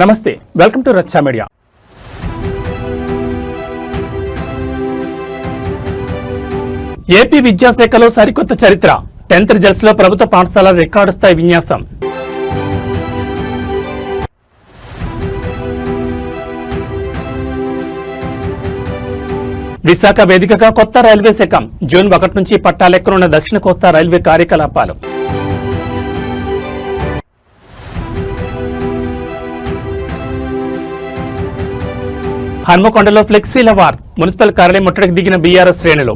నమస్తే, welcome to రచ్చా media. AP విద్యాశాఖలో సరికొత్త చరిత్ర. 10th రిజల్ట్స్ లో ప్రభుత్వ పాఠశాల రికార్డు స్థాయి విన్యాసం. విశాఖ వేదికగా కొత్త రైల్వే శాఖ. జూన్ 1 నుంచి పట్టాలెక్కనున్న దక్షిణ కోస్తా రైల్వే కార్యకలాపాలు. హన్మకొండలో ఫ్లెక్సీల వార్. మున్సిపల్ కార్యాలయం ముట్టడికి దిగిన బీఆర్ఎస్ శ్రేణులు.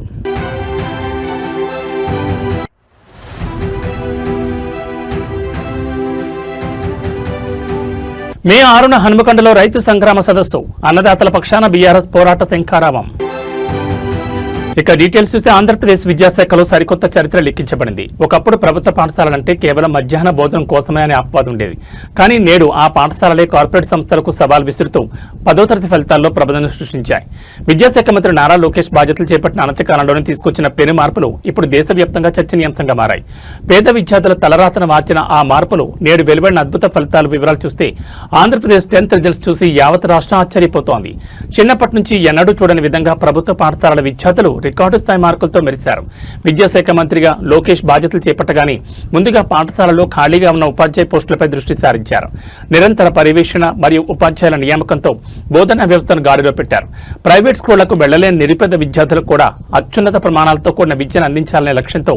మే 6న హన్మకొండలో రైతు సంగ్రామ సదస్సు. అన్నదాతల పక్షాన బీఆర్ఎస్ పోరాట శంఖారావం. ఇక డీటెయిల్స్ చూస్తే ఆంధ్రప్రదేశ్ విద్యాశాఖలో సరికొత్త చరిత్ర లిఖించబడింది. ఒకప్పుడు ప్రభుత్వ పాఠశాలలంటే కేవలం మధ్యాహ్న భోజనం కోసమే అనే అపవాదం ఉండేది. కానీ నేడు ఆ పాఠశాలలే కార్పొరేట్ సంస్థలకు సవాల్ విసురుతూ 10వ తరగతి ఫలితాల్లో ప్రబోధన సృష్టించాయి. విద్యాశాఖ మంత్రి నారా లోకేష్ బాధ్యతలు చేపట్టిన అనతికాలంలోనే తీసుకొచ్చిన పెను మార్పులు ఇప్పుడు దేశవ్యాప్తంగా చర్చనీయాంశంగా మారాయి. పేద విద్యార్థుల తలరాతను మార్చిన ఆ మార్పులు నేడు వెలువడిన అద్భుత ఫలితాల వివరాలు చూస్తే ఆంధ్రప్రదేశ్ 10th రిజల్ట్స్ చూసి యావత్ రాష్ట్రం ఆశ్చర్యపోతోంది. చిన్నప్పటి నుంచి ఎన్నడూ చూడని విధంగా ప్రభుత్వ పాఠశాలల విద్యార్థులు రికార్డు స్థాయి మార్కులతో మెరిశారు. విద్యాశాఖ మంత్రిగా లోకేష్ బాధ్యతలు చేపట్టగానే ముందుగా పాఠశాలలో ఖాళీగా ఉన్న ఉపాధ్యాయ పోస్టులపై దృష్టి సారించారు. నిరంతర పర్యవేక్షణ మరియు ఉపాధ్యాయుల నియామకంతో బోధనా వ్యవస్థను గాడిలో పెట్టారు. ప్రైవేట్ స్కూళ్లకు వెళ్లలేని నిరుపేద విద్యార్థులకు కూడా అత్యున్నత ప్రమాణాలతో కూడిన విద్యను అందించాలనే లక్ష్యంతో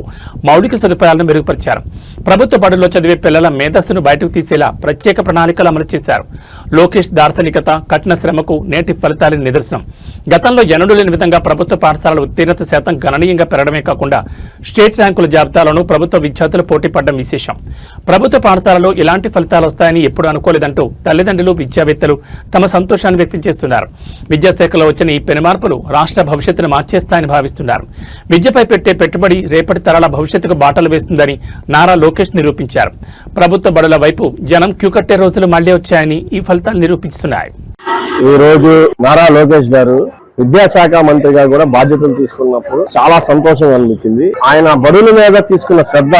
మౌలిక సదుపాయాలను మెరుగుపరిచారు. ప్రభుత్వ బడుల్లో చదివే పిల్లల మేధస్సును బయటకు తీసేలా ప్రత్యేక ప్రణాళికలు అమలు చేశారు. లోకేష్ దార్శనికత, కఠిన శ్రమకు నేటి ఫలితాల నిదర్శనం. గతంలో ఎన్నడూ లేని విధంగా ప్రభుత్వ పాఠశాలల ఉత్తీర్ణత శాతం గణనీయంగా పెరగడమే కాకుండా స్టేట్ ర్యాంకుల జాబితాలోనూ ప్రభుత్వ విద్యార్థులు పోటీ పడడం విశేషం. ప్రభుత్వ పాఠశాలలో ఇలాంటి ఫలితాలు వస్తాయని ఎప్పుడు అనుకోలేదంటూ తల్లిదండ్రులు, విద్యావేత్తలు తమ సంతోషాన్ని వ్యక్తం చేస్తున్నారు. విద్యాశాఖలో వచ్చిన ఈ పెనుమార్పులు రాష్ట్ర భవిష్యత్తును మార్చేస్తాయని భావిస్తున్నారు. విద్యపై పెట్టే పెట్టుబడి రేపటి తరాల భవిష్యత్తుకు బాటలు వేస్తుందని నారా లోకేష్ నిరూపించారు. ప్రభుత్వ బడుల వైపు జనం క్యూ కట్టే రోజులు మళ్లీ వచ్చాయని ఈ ఫలితాలు నిరూపిస్తున్నాయి. ఈ రోజు నారా లోకేష్ గారు విద్యాశాఖ మంత్రిగా కూడా బాధ్యతలు తీసుకున్నప్పుడు చాలా సంతోషం అనిపించింది. ఆయన బడుల మీద తీసుకున్న శ్రద్ధ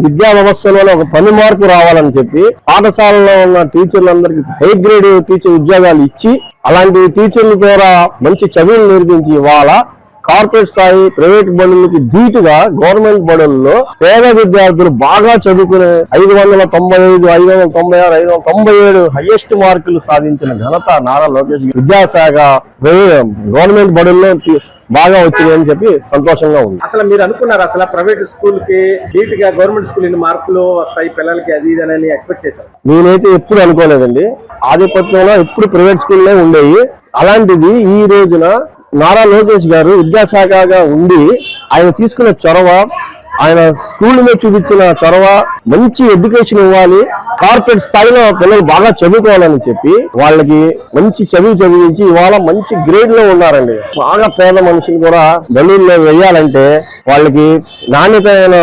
విద్యా వ్యవస్థలోనే ఒక పని మార్పు రావాలని చెప్పి పాఠశాలలో ఉన్న టీచర్లందరికీ హై గ్రేడ్ టీచర్ ఉద్యోగాలు ఇచ్చి అలాంటి టీచర్ల ద్వారా మంచి చదువులు నేర్పించి ఇవాళ కార్పొరేట్ స్థాయి ప్రైవేట్ బడులకి ధీటుగా గవర్నమెంట్ బడుల్లో పేద విద్యార్థులు బాగా చదువుకునే 595, 596, 597 హైయెస్ట్ మార్కులు సాధించిన ఘనత నారా లోకేష్. విద్యాశాఖ గవర్నమెంట్ బడుల్లో బాగా వచ్చిందని చెప్పి సంతోషంగా ఉంది. అసలు మీరు అనుకున్నారు అసలు ప్రైవేట్ స్కూల్ కి ధీటుగా గవర్నమెంట్ స్కూల్ ఇన్ని మార్కులు వస్తాయి పిల్లలకి అది ఇదని ఎక్స్పెక్ట్ చేశారు? నేనైతే ఎప్పుడు అనుకోలేదండి. ఆధిపత్యంలో ఎప్పుడు ప్రైవేట్ స్కూల్లో ఉండేవి. అలాంటిది ఈ రోజున నారా లోకేష్ గారు విద్యాశాఖగా ఉండి ఆయన తీసుకున్న చొరవ, ఆయన స్కూల్ మీద చూపించిన చొరవ, మంచి ఎడ్యుకేషన్ ఇవ్వాలి, కార్పొరేట్ స్థాయిలో పిల్లలు బాగా చదువుకోవాలని చెప్పి వాళ్ళకి మంచి చదివించి ఇవాళ మంచి గ్రేడ్ లో ఉన్నారండి. బాగా పేద మనుషులు కూడా బడుల్లో వేయాలంటే వాళ్ళకి నాణ్యతమైన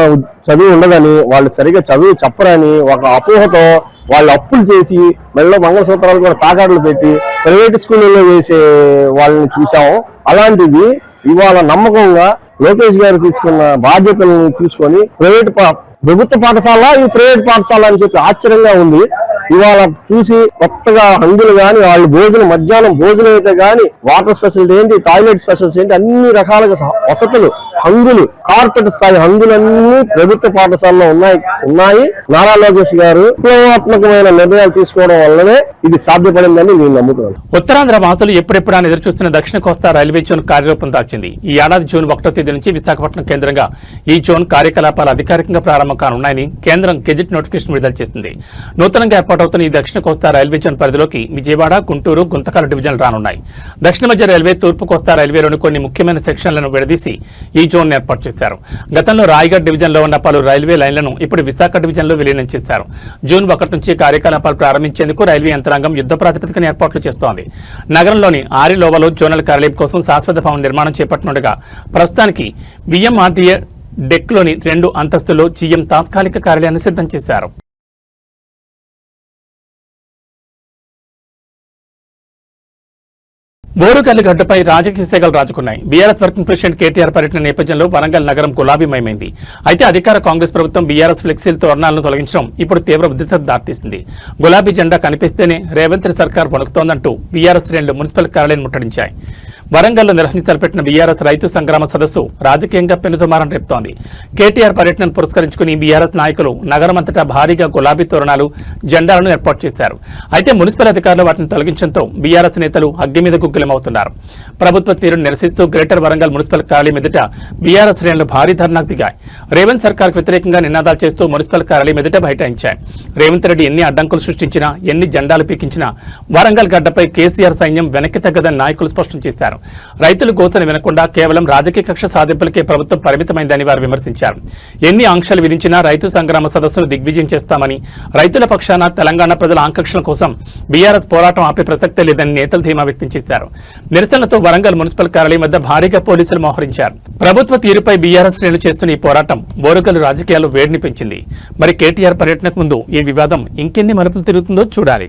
చదువు ఉండదని, వాళ్ళు సరిగా చదువు చెప్పరని ఒక అపోహతో వాళ్ళు అప్పులు చేసి మెడలో మంగళసూత్రాలు కూడా తాకాట్లు పెట్టి ప్రైవేట్ స్కూళ్ళలో వేసే వాళ్ళని చూసాము. అలాంటిది ఇవాళ నమ్మకంగా లోకేష్ గారు తీసుకున్న బాధ్యతలను తీసుకొని ప్రభుత్వ పాఠశాల ఈ ప్రైవేట్ పాఠశాల అని చెప్పి ఆశ్చర్యంగా ఉంది. ఇవాళ చూసి కొత్తగా హంగులు గాని, వాళ్ళు భోజనం మధ్యాహ్నం భోజనం అయితే గాని, వాటర్ స్పెషాలిటీ ఏంటి, టాయిలెట్ స్పెషాలిటీ ఏంటి, అన్ని రకాలుగా వసతులు, హంగులు, కార్పొరేట్ స్థాయి హంగులన్నీ ప్రభుత్వ పాఠశాలలో ఉన్నాయి. నారా లోకేష్ గారు విప్లవాత్మకమైన నిర్ణయాలు తీసుకోవడం వల్లనే ఇది సాధ్యపడిందని నేను నమ్ముతున్నాను. ఉత్తరాంధ్ర వాసులు ఎప్పుడెప్పుడా ఎదురుచూస్తున్న దక్షిణ కోస్తా రైల్వే జోన్ కార్యరూపం దాల్చింది. ఈ ఏడాది జూన్ 1వ తేదీ నుంచి విశాఖపట్నం కేంద్రంగా ఈ జోన్ కార్యకలాపాలు అధికారికంగా ప్రారంభం కానున్నాయని కేంద్రం గెజిట్ నోటిఫికేషన్ విడుదల చేసింది. నూతనంగా ఏర్పాటవుతున్న ఈ దక్షిణ కోస్తా రైల్వే జోన్ పరిధిలోకి విజయవాడ, గుంటూరు, గుంతకల్ డివిజన్లు రానున్నాయి. దక్షిణ మధ్య రైల్వే, తూర్పు కోస్తా రైల్వేలోని కొన్ని ముఖ్యమైన సెక్షన్లను విడదీసి ఈ జోన్ ఏర్పాటు చేశారు. గతంలో రాయగఢ్ డివిజన్లో ఉన్న పలు రైల్వే లైన్లను ఇప్పుడు విశాఖ డివిజన్లో విలీనం చేశారు. జూన్ 1 నుంచి కార్యకలాపాలు ప్రారంభించేందుకు రైల్వే యంత్రాంగం యుద్ధ ప్రాతిపదికన ఏర్పాట్లు చేస్తోంది. నగరంలోని ఆరిలోవలో జోనల్ కార్యాలయం కోసం శాశ్వత భవన నిర్మాణం చేపట్టనుండగా ప్రస్తుతానికి విఎంఆర్టీఏ డెక్లోని 2 అంతస్తుల్లో జీఎం తాత్కాలిక కార్యాలయాన్ని సిద్ధం చేశారు. బోరుగల్లి గడ్డపై రాజకీయ సెగలు రాజుకున్నాయి. బీఆర్ఎస్ వర్కింగ్ ప్రెసిడెంట్ కేటీఆర్ పర్యటన నేపథ్యంలో వరంగల్ నగరం గులాబీమయమైంది. అయితే అధికార కాంగ్రెస్ ప్రభుత్వం బీఆర్ఎస్ ఫ్లెక్సీల తోరణాలను తొలగించడం ఇప్పుడు తీవ్ర ఉద్రిక్తతకు దారితీసింది. గులాబీ జెండా కనిపిస్తేనే రేవంత్ రెడ్డి సర్కార్ వణుకుతోందంటూ బీఆర్ఎస్ శ్రేణులు మున్సిపల్ కార్యాలయాన్ని ముట్టడించాయి. వరంగల్లో నిర్వహించి తలపెట్టిన బీఆర్ఎస్ రైతు సంగ్రామ సదస్సు రాజకీయంగా పెనుదుమారం రేపుతోంది. కేటీఆర్ పర్యటనను పురస్కరించుకుని బీఆర్ఎస్ నాయకులు నగరమంతటా భారీగా గులాబీ తోరణాలు, జెండాలను ఏర్పాటు చేశారు. అయితే మున్సిపల్ అధికారులు వాటిని తొలగించడంతో బీఆర్ఎస్ నేతలు అగ్గి మీద గుగ్గిలమవుతున్నారు. ప్రభుత్వ తీరును నిరసిస్తూ గ్రేటర్ వరంగల్ మున్సిపల్ కార్యాలయం ఎదుట బీఆర్ఎస్ శ్రేణులు భారీ ధర్నాకు దిగాయి. రేవంత్ సర్కార్కు వ్యతిరేకంగా నినాదాలు చేస్తూ మున్సిపల్ కార్యాలయం ఎదుట బైఠాయించాయి. రేవంత్ రెడ్డి ఎన్ని అడ్డంకులు సృష్టించినా, ఎన్ని జెండాలు పీకించినా వరంగల్ గడ్డపై కేసీఆర్ సైన్యం వెనక్కి తగ్గదని నాయకులు స్పష్టం చేశారు. రైతులు గోసను వినకుండా కేవలం రాజకీయ కక్ష సాధింపులకే ప్రభుత్వం పరిమితమైందని వారు విమర్శించారు. ఎన్ని ఆంక్షలు విధించినా రైతు సంగ్రామ సదస్సును దిగ్విజయం చేస్తామని, రైతుల పక్షాన తెలంగాణ ప్రజల ఆకాంక్షల కోసం బీఆర్ఎస్ పోరాటం ఆపే ప్రసక్తే లేదని నేతలు ధీమా వ్యక్తం చేశారు. నిరసనలతో వరంగల్ మున్సిపల్ కార్యాలయం వద్ద భారీగా పోలీసులు మోహరించారు. ప్రభుత్వ తీరుపై బీఆర్ఎస్ శ్రేణులు చేస్తున్న ఈ పోరాటం బోరుగల్లు రాజకీయాల్లో వేడిని పెంచింది. మరి కేటీఆర్ పర్యటనకు ముందు ఈ వివాదం ఇంకెన్ని మలుపులు తిరుగుతుందో చూడాలి.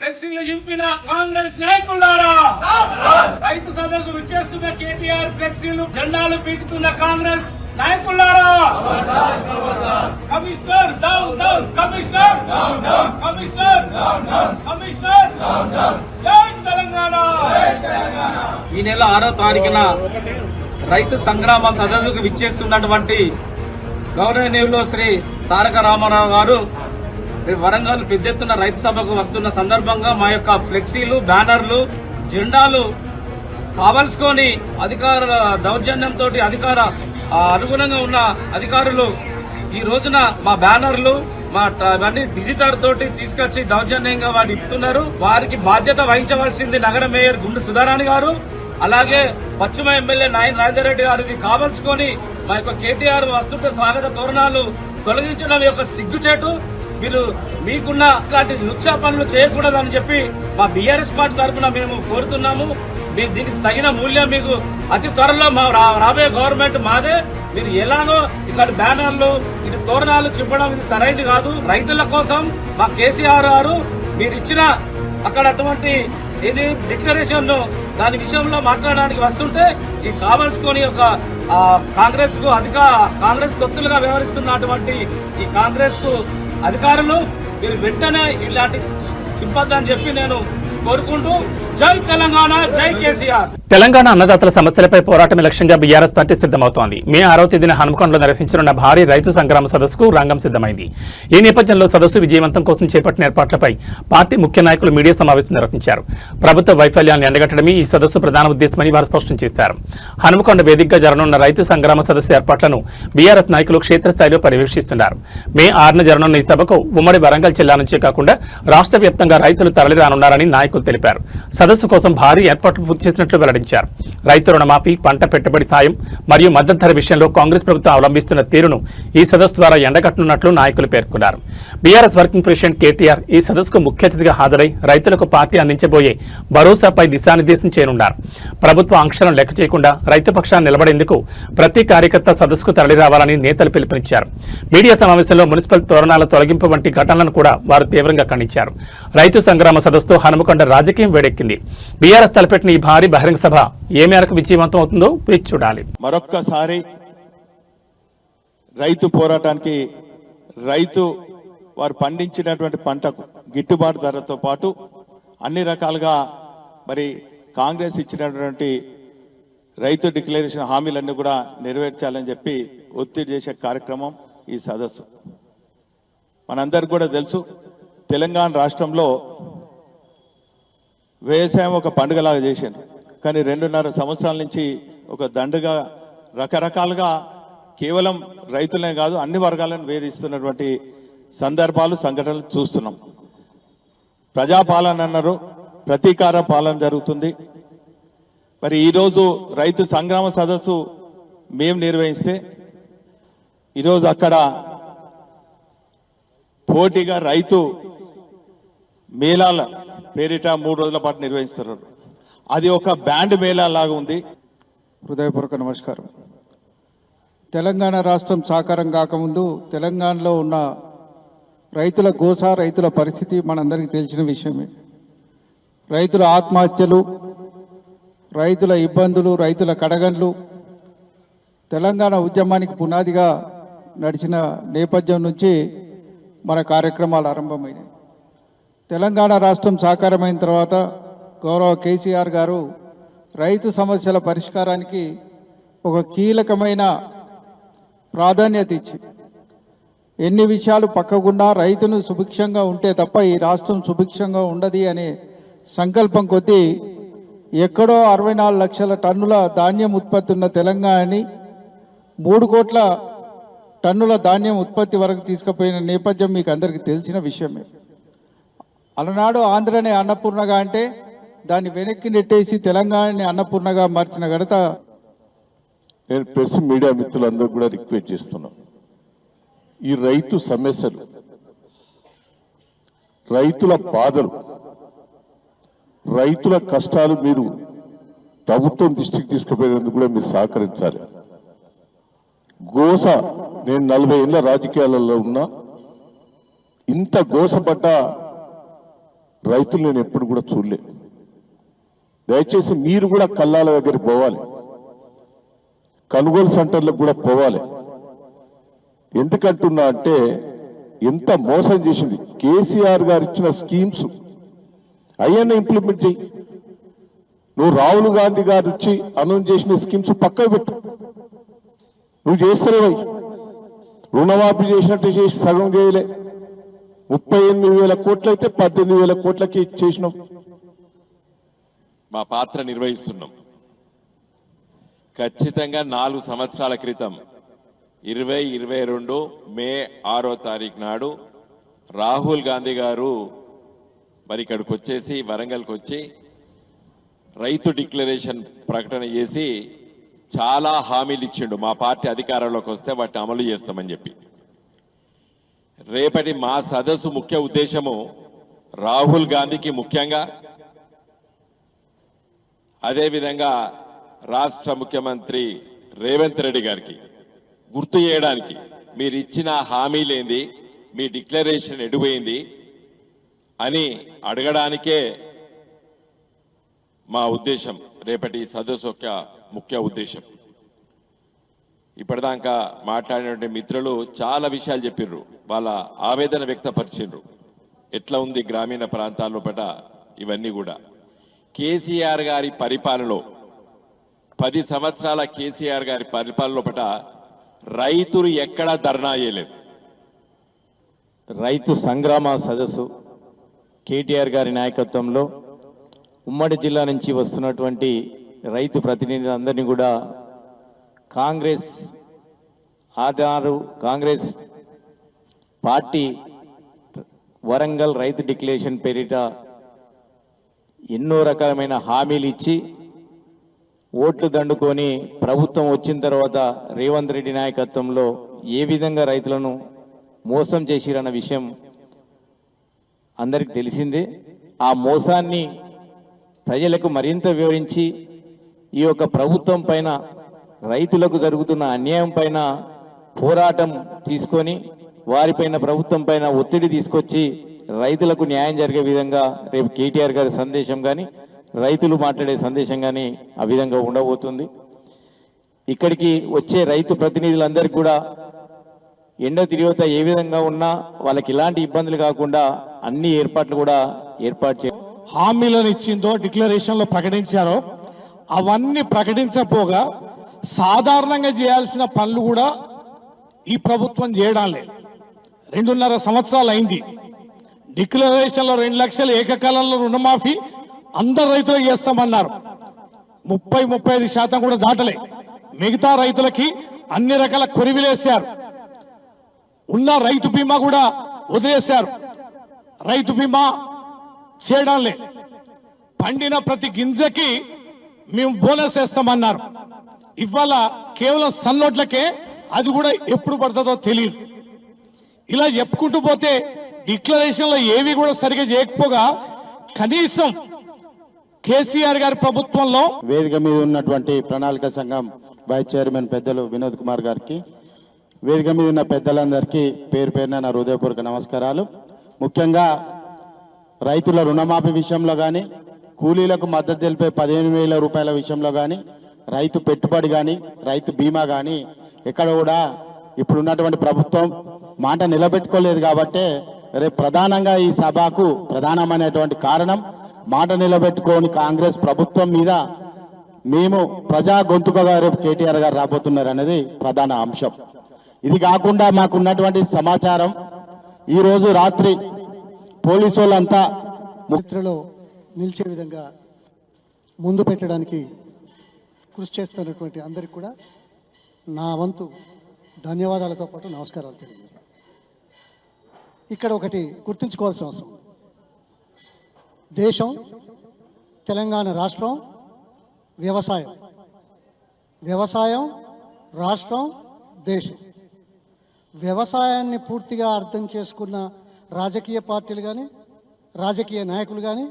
ఫ్లెక్సీలు చింపిన కాంగ్రెస్ నాయకులారా, రైతు సదస్సు విచ్చేస్తున్న కేటీఆర్ ఫ్లెక్సీలు, జెండాలు పీకుతున్న కాంగ్రెస్ నాయకులారా, commissioner down down, commissioner commissioner commissioner జై తెలంగాణ. ఈ నెల 6వ తారీఖున రైతు సంగ్రామ సదస్సుకు విచ్చేస్తున్నటువంటి గౌరవనీయులు శ్రీ తారక రామారావు గారు వరంగల్ పెద్ద ఎత్తున రైతు సభకు వస్తున్న సందర్భంగా మా యొక్క ఫ్లెక్సీలు, బ్యానర్లు, జెండాలు కావలసుకొని అధికార దౌర్జన్యంతో అనుగుణంగా ఉన్న అధికారులు ఈ రోజున మా బ్యానర్లు, మా అన్ని డిజిటల్ తోటి తీసుకొచ్చి దౌర్జన్యంగా వారు ఇస్తున్నారు. వారికి బాధ్యత వహించవలసింది నగర మేయర్ గుండు సుధారాణి గారు, అలాగే పశ్చిమ ఎమ్మెల్యే రాజేందర్ రెడ్డి గారు. ఇది కావలసుకొని మా యొక్క కేటీఆర్ వస్తుంటే స్వాగత తోరణాలు తొలగించడం యొక్క సిగ్గుచేటు. మీరు మీకున్న ఇట్లాంటి లుచ్చా పనులు చేయకూడదని చెప్పి మా బీఆర్ఎస్ పార్టీ తరఫున మేము కోరుతున్నాము. దీనికి తగిన మూల్యం మీకు అతి త్వరలో మా రాబోయే గవర్నమెంట్ మాదే. మీరు ఎలాగో ఇట్లాంటి బ్యానర్లు, ఇటు తోరణాలు చింపడం ఇది సరైనది కాదు. రైతుల కోసం మా కేసీఆర్ గారు మీరు ఇచ్చిన అక్కడ అటువంటి ఇది డిక్లరేషన్ దాని విషయంలో మాట్లాడడానికి వస్తుంటే ఈ కావలసుకొని ఒక కాంగ్రెస్ కు కాంగ్రెస్ తొత్తులుగా వ్యవహరిస్తున్నటువంటి ఈ కాంగ్రెస్ కు అధికారులు మీరు వెంటనే ఇలాంటి చింపొద్దని చెప్పి నేను కోరుకుంటూ జై తెలంగాణ, జై కేసీఆర్. తెలంగాణ అన్నదాతల సమస్యలపై పోరాటమే లక్ష్యంగా బీఆర్ఎస్ పార్టీ సిద్దమవుతోంది. మే 6వ తేదీన హనుమకొండలో నిర్వహించనున్న భారీ రైతు సంగ్రామ సదస్సుకు రంగం సిద్దమైంది. ఈ నేపథ్యంలో సదస్సు విజయవంతం కోసం చేపట్టిన ఏర్పాట్లపై పార్టీ ముఖ్య నాయకులు మీడియా సమావేశం నిర్వహించారు. ప్రభుత్వ వైఫల్యాన్ని ఎండగట్టడమే ఈ సదస్సు ప్రధాన ఉద్దేశమని వారు స్పష్టం చేశారు. హనుమకొండ వేదికగా జరగనున్న రైతు సంగ్రామ సదస్సు ఏర్పాట్లను బీఆర్ఎస్ నాయకులు క్షేత్రస్థాయిలో పర్యవేక్షిస్తున్నారు. మే 6న జరగనున్న ఈ సభకు ఉమ్మడి వరంగల్ జిల్లా నుంచే కాకుండా రాష్ట్ర వ్యాప్తంగా రైతులు తరలిరానున్నారని నాయకులు తెలిపారు. సదస్సు కోసం భారీ ఏర్పాట్లు పూర్తి చేసినట్లు వెల్లడించారు. రైతు రుణమాఫీ, పంట పెట్టుబడి సాయం మరియు మద్దతు ధర విషయంలో కాంగ్రెస్ ప్రభుత్వం అవలంబిస్తున్న తీరును ఈ సదస్సు ద్వారా ఎండగట్టనున్నట్లు నాయకులు పేర్కొన్నారు. బీఆర్ఎస్ వర్కింగ్ ప్రెసిడెంట్ కేటీఆర్ ఈ సదస్సుకు ముఖ్య అతిథిగా హాజరై రైతులకు పార్టీ అందించబోయే భరోసాపై దిశానిర్దేశం చేయనున్నారు. ప్రభుత్వ ఆంక్షలను లెక్క చేయకుండా రైతు పక్షాన్ని నిలబడేందుకు ప్రతి కార్యకర్త సదస్సుకు తరలిరావాలని నేతలు పిలుపునిచ్చారు. మీడియా సమావేశంలో మున్సిపల్ తోరణాల తొలగింపు వంటి ఘటనలను కూడా వారు తీవ్రంగా ఖండించారు. రైతు సంగ్రామ సదస్సుతో హనుమకొండ రాజకీయం వేడెక్కింది. బీఆర్ఎస్ తలపెట్టిన ఈ భారీ బహిరంగ సభ ఏ మేరకు విజయవంతం అవుతుందో వేచి చూడాలి. మరొక్కసారి రైతు పోరాటానికి, రైతు వారు పండించినటువంటి పంటకు గిట్టుబాటు ధరతో పాటు అన్ని రకాలుగా మరి కాంగ్రెస్ ఇచ్చినటువంటి రైతు డిక్లరేషన్ హామీలన్నీ కూడా నెరవేర్చాలని చెప్పి ఒత్తిడి చేసే కార్యక్రమం ఈ సదస్సు. మనందరికి కూడా తెలుసు, తెలంగాణ రాష్ట్రంలో వ్యవసాయం ఒక పండుగలాగా చేశారు. కానీ 2.5 సంవత్సరాల నుంచి ఒక దండుగా రకరకాలుగా కేవలం రైతులనే కాదు అన్ని వర్గాలను వేధిస్తున్నటువంటి సందర్భాలు, సంఘటనలు చూస్తున్నాం. ప్రజాపాలన అన్నారు, ప్రతీకార పాలన జరుగుతుంది. మరి ఈరోజు రైతు సంగ్రామ సదస్సు మేము నిర్వహిస్తే ఈరోజు అక్కడ పోటీగా రైతు మేళాల పేరిట 3 రోజుల పాటు నిర్వహిస్తారు. అది ఒక బ్యాండ్ మేళా లాగా ఉంది. హృదయపూర్వక నమస్కారం. తెలంగాణ రాష్ట్రం సాకారం కాకముందు తెలంగాణలో ఉన్న రైతుల గోస, రైతుల పరిస్థితి మనందరికీ తెలిసిన విషయమే. రైతుల ఆత్మహత్యలు, రైతుల ఇబ్బందులు, రైతుల కడగండ్లు తెలంగాణ ఉద్యమానికి పునాదిగా నడిచిన నేపథ్యం నుంచి మన కార్యక్రమాలు ఆరంభమైనాయి. తెలంగాణ రాష్ట్రం సాకారమైన తర్వాత గౌరవ కేసీఆర్ గారు రైతు సమస్యల పరిష్కారానికి ఒక కీలకమైన ప్రాధాన్యత ఇచ్చి ఎన్ని విషయాలు పక్కకున్నా రైతును సుభిక్షంగా ఉంటే తప్ప ఈ రాష్ట్రం సుభిక్షంగా ఉండదు అనే సంకల్పం కొద్దీ ఎక్కడో 64 లక్షల టన్నుల ధాన్యం ఉత్పత్తి ఉన్న తెలంగాణని 3 కోట్ల టన్నుల ధాన్యం ఉత్పత్తి వరకు తీసుకుపోయిన నేపథ్యం మీకు అందరికీ తెలిసిన విషయమే. అలనాడు ఆంధ్రనే అన్నపూర్ణగా అంటే దాన్ని వెనక్కి నెట్టేసి తెలంగాణని అన్నపూర్ణగా మార్చిన ఘనత. నేను ప్రెస్ మీడియా మిత్రులందరూ కూడా రిక్వెస్ట్ చేస్తున్నాను, ఈ రైతు సమస్యలు, రైతుల బాధలు, రైతుల కష్టాలు మీరు ప్రభుత్వం దృష్టికి తీసుకుపోయేందుకు కూడా మీరు సహకరించాలి. గోస, నేను 40 ఏళ్ళ రాజకీయాలలో ఉన్నా, ఇంత గోసపడ్డ రైతులు నేను ఎప్పుడు కూడా చూడలే. దయచేసి మీరు కూడా కల్లాల దగ్గరికి పోవాలి, కొనుగోలు సెంటర్లకు కూడా పోవాలి. ఎందుకంటున్నా అంటే ఎంత మోసం చేసింది. కేసీఆర్ గారు ఇచ్చిన స్కీమ్స్ అయ్యన్న ఇంప్లిమెంట్ చేయి. నువ్వు రాహుల్ గాంధీ గారు ఇచ్చి అనౌన్స్ చేసిన స్కీమ్స్ పక్కకు పెట్టు. నువ్వు చేస్తలేవై, రుణమాఫీ చేసినట్టు చేసి సగం చేయలే. 38,000 కోట్లు అయితే 18,000 కోట్లకి చేసినాం. మా పాత్ర నిర్వహిస్తున్నాం. ఖచ్చితంగా 4 సంవత్సరాల క్రితం 2022 మే 6వ తారీఖు నాడు రాహుల్ గాంధీ గారు మరి ఇక్కడికి వచ్చేసి వరంగల్కి వచ్చి రైతు డిక్లరేషన్ ప్రకటన చేసి చాలా హామీలు ఇచ్చిండు. మా పార్టీ అధికారంలోకి వస్తే వాటిని అమలు చేస్తామని చెప్పి. రేపటి మా సదస్సు ముఖ్య ఉద్దేశము రాహుల్ గాంధీకి ముఖ్యంగా, అదేవిధంగా రాష్ట్ర ముఖ్యమంత్రి రేవంత్ రెడ్డి గారికి గుర్తు చేయడానికి మీరు ఇచ్చిన హామీలేంది, మీ డిక్లరేషన్ ఎడిపోయింది అని అడగడానికే మా ఉద్దేశం. రేపటి సదస్సు యొక్క ముఖ్య ఉద్దేశం. ఇప్పటిదాకా మాట్లాడినటువంటి మిత్రులు చాలా విషయాలు చెప్పిర్రు, వాళ్ళ ఆవేదన వ్యక్తపరిచిండ్రు. ఎట్లా ఉంది గ్రామీణ ప్రాంతాల్లో పట ఇవన్నీ కూడా. కేసీఆర్ గారి పరిపాలనలో 10 సంవత్సరాల కేసీఆర్ గారి పరిపాలనలో పట రైతులు ఎక్కడా ధర్నా చేయలేదు. రైతు సంగ్రామ సదస్సు కేటీఆర్ గారి నాయకత్వంలో ఉమ్మడి జిల్లా నుంచి వస్తున్నటువంటి రైతు ప్రతినిధులందరినీ కూడా కాంగ్రెస్ పార్టీ వరంగల్ రైతు డిక్లరేషన్ పేరిట ఎన్నో రకాలమైన హామీలు ఇచ్చి ఓట్లు దండుకొని ప్రభుత్వం వచ్చిన తర్వాత రేవంత్ రెడ్డి నాయకత్వంలో ఏ విధంగా రైతులను మోసం చేసిరన్న విషయం అందరికి తెలిసిందే. ఆ మోసాన్ని ప్రజలకు మరింత వివరించి ఈ యొక్క ప్రభుత్వం పైన, రైతులకు జరుగుతున్న అన్యాయం పైన పోరాటం తీసుకొని వారిపైన, ప్రభుత్వం పైన ఒత్తిడి తీసుకొచ్చి రైతులకు న్యాయం జరిగే విధంగా రేపు కేటీఆర్ గారి సందేశం కానీ, రైతులు మాట్లాడే సందేశం కానీ ఆ విధంగా ఉండబోతుంది. ఇక్కడికి వచ్చే రైతు ప్రతినిధులందరికీ కూడా ఎండ తీవ్రత ఏ విధంగా ఉన్నా వాళ్ళకి ఇలాంటి ఇబ్బందులు కాకుండా అన్ని ఏర్పాట్లు కూడా ఏర్పాటు చేయాలి. హామీలను ఇచ్చిందో డిక్లరేషన్లో ప్రకటించారో అవన్నీ ప్రకటించపోగా సాధారణంగా చేయాల్సిన పనులు కూడా ఈ ప్రభుత్వం చేయడం లేదు. 2.5 సంవత్సరాలు అయింది. డిక్లరేషన్లో 2 లక్షలు ఏకకాలంలో రుణమాఫీ అందరు రైతులకు చేస్తామన్నారు. 30-35% కూడా దాటలే. మిగతా రైతులకి అన్ని రకాల కొరివిలేశారు. ఉన్న రైతు బీమా కూడా వదిలేశారు. రైతు బీమా చేయడం లేదు. పండిన ప్రతి గింజకి మేము బోనస్ వేస్తామన్నారు. ఇవాళ కేవలం సన్నోట్లకే, అది కూడా ఎప్పుడు పడుతుందో తెలియదు. ఇలా చెప్పుకుంటూ పోతే డిక్లరేషన్లో ఏవి కూడా సరిగా చేయకపోగా కనీసం కేసీఆర్ గారి ప్రభుత్వంలో వేదిక మీద ఉన్నటువంటి ప్రణాళిక సంఘం వైస్ చైర్మన్ పెద్దలు వినోద్ కుమార్ గారికి, వేదిక మీద ఉన్న పెద్దలందరికీ పేరు పేరున నా హృదయపూర్వక నమస్కారాలు. ముఖ్యంగా రైతుల రుణమాఫీ విషయంలో కానీ, కూలీలకు మద్దతు తెలిపే 15,000 రూపాయల విషయంలో కానీ, రైతు పెట్టుబడి కానీ, రైతు బీమా కానీ ఎక్కడ కూడా ఇప్పుడున్నటువంటి ప్రభుత్వం మాట నిలబెట్టుకోలేదు. కాబట్టి రేపు ప్రధానంగా ఈ సభకు ప్రధానమైనటువంటి కారణం మాట నిలబెట్టుకోని కాంగ్రెస్ ప్రభుత్వం మీద మేము ప్రజా గొంతుకగా రేపు కేటీఆర్ గారు రాబోతున్నారు అనేది ప్రధాన అంశం. ఇది కాకుండా మాకున్నటువంటి సమాచారం, ఈరోజు రాత్రి పోలీసు వాళ్ళంతా చరిత్రలో నిలిచే విధంగా ముందు పెట్టడానికి కృషి చేస్తున్నటువంటి అందరికీ కూడా నా వంతు ధన్యవాదాలతో పాటు నమస్కారాలు తెలియజేస్తాను. ఇక్కడ ఒకటి గుర్తుంచుకోవాల్సిన అవసరం ఉంది. దేశం, తెలంగాణ రాష్ట్రం, వ్యవసాయం, రాష్ట్రం, దేశం. వ్యవసాయాన్ని పూర్తిగా అర్థం చేసుకున్న రాజకీయ పార్టీలు కానీ, రాజకీయ నాయకులు కానీ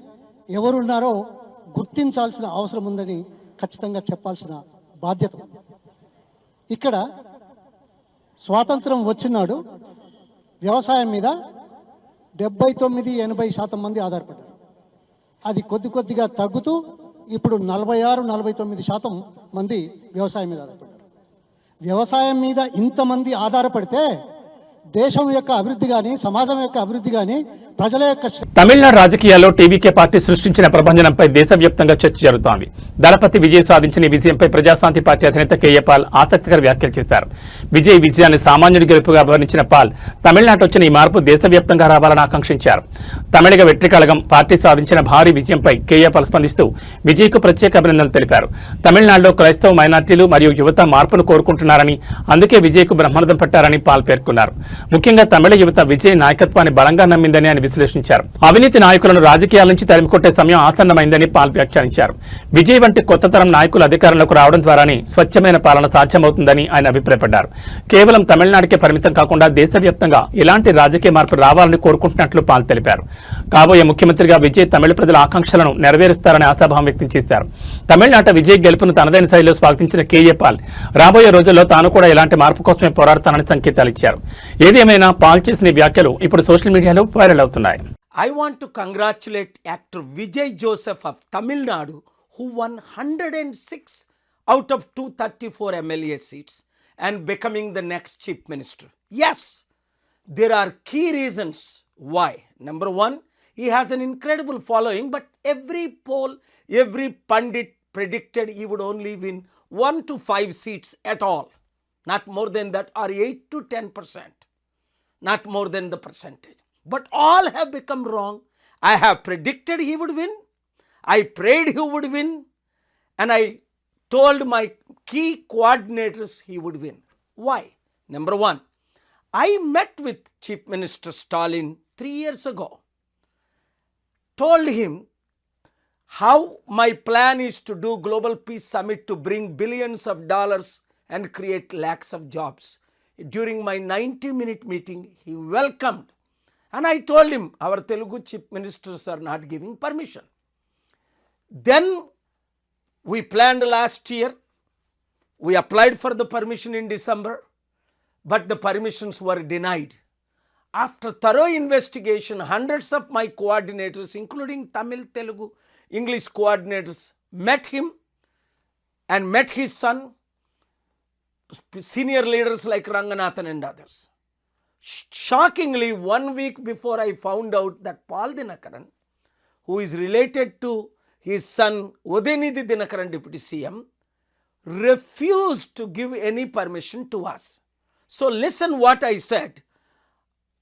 ఎవరున్నారో గుర్తించాల్సిన అవసరం ఉందని ఖచ్చితంగా చెప్పాల్సిన బాధ్యత ఉంది. ఇక్కడ స్వాతంత్రం వచ్చినాడు వ్యవసాయం మీద 79-80% మంది ఆధారపడ్డారు. అది కొద్దిగా తగ్గుతూ ఇప్పుడు 46-49% మంది వ్యవసాయం మీద ఆధారపడ్డారు. వ్యవసాయం మీద ఇంతమంది ఆధారపడితే దేశం యొక్క అభివృద్ధి కానీ, సమాజం యొక్క అభివృద్ధి కానీ, ప్రజల యొక్క తమిళనాడు రాజకీయాల్లో టీవీకే పార్టీ సృష్టించిన ప్రభంజనంపై దేశవ్యాప్తంగా చర్చ జరుగుతోంది. దళపతి విజయ్ సాధించిన ఈ విజయంపై ప్రజాశాంతి పార్టీ అధినేత కేఏ పాల్ ఆసక్తికర వ్యాఖ్యలు చేశారు. విజయ్ విజయాన్ని సామాన్యుడి గెలుపుగా వర్ణించిన పాల్ తమిళనాడు వచ్చిన ఈ మార్పు దేశవ్యాప్తంగా రావాలని ఆకాంక్షించారు. తమిళగ వెట్రికళగం పార్టీ సాధించిన భారీ విజయంపై కేఏ పాల్ స్పందిస్తూ విజయ్కు ప్రత్యేక అభినందనలు తెలిపారు. తమిళనాడులో క్రైస్తవ మైనార్టీలు మరియు యువత మార్పును కోరుకుంటున్నారని, అందుకే విజయ్కు బ్రహ్మరథం పట్టారని పాల్ పేర్కొన్నారు. ముఖ్యంగా తమిళ యువత విజయ్ నాయకత్వాన్ని బలంగా నమ్మిందని ఆయన విశ్లేషించారు. అవినీతి నాయకులను రాజకీయాల నుంచి తరిమికొట్టే సమయం ఆసన్నమైందని పాల్ వ్యాఖ్యానించారు. విజయ్ వంటి కొత్త తరం నాయకులు అధికారంలోకి రావడం ద్వారానే స్వచ్ఛమైన పాలన సాధ్యమవుతుందని ఆయన అభిప్రాయపడ్డారు. కేవలం తమిళనాడుకే పరిమితం కాకుండా దేశవ్యాప్తంగా ఇలాంటి రాజకీయ మార్పు రావాలని కోరుకుంటున్నట్లు పాల్ తెలిపారు. కాబోయే ముఖ్యమంత్రిగా విజయ్ తమిళ ప్రజల ఆకాంక్షలను నెరవేరుస్తారని ఆశాభావం వ్యక్తం చేశారు. తమిళనాట విజయ్ గెలుపును తనదైన శైలిలో స్వాగతించిన కేఏ పాల్ రాబోయే రోజుల్లో తాను కూడా ఇలాంటి మార్పు కోసమే పోరాడతానని సంకేతాలు ఇచ్చారు. ఏదేమైనా పాల్ చేసిన వ్యాఖ్యలు ఇప్పుడు సోషల్ మీడియాలో వైరల్ అవుతున్నాయి. I want to congratulate actor Vijay Joseph of Tamil Nadu, who won 106 out of 234 MLA seats and becoming the next chief minister. Yes, there are key reasons why. Number one, he has an incredible following, but every poll, every pundit predicted he would only win 1 to 5 seats at all. Not more than that, or 8 to 10%. Not more than the percentage. But all have become wrong. I have predicted he would win. I prayed he would win. And I told my key coordinators he would win. Why? Number one, I met with Chief Minister Stalin 3 years ago. Told him how my plan is to do Global Peace Summit to bring billions of dollars and create lakhs of jobs. During my 90-minute meeting, he welcomed. And I told him, our Telugu chief ministers are not giving permission. Then we planned last year. We applied for the permission in December, but the permissions were denied. After thorough investigation, hundreds of my coordinators, including Tamil, Telugu, English coordinators, met him and met his son, senior leaders like Ranganathan and others. Shockingly, 1 week before I found out that Paul Dinakaran, who is related to his son Udayanidhi Dinakaran, Deputy CM, refused to give any permission to us. So listen what I said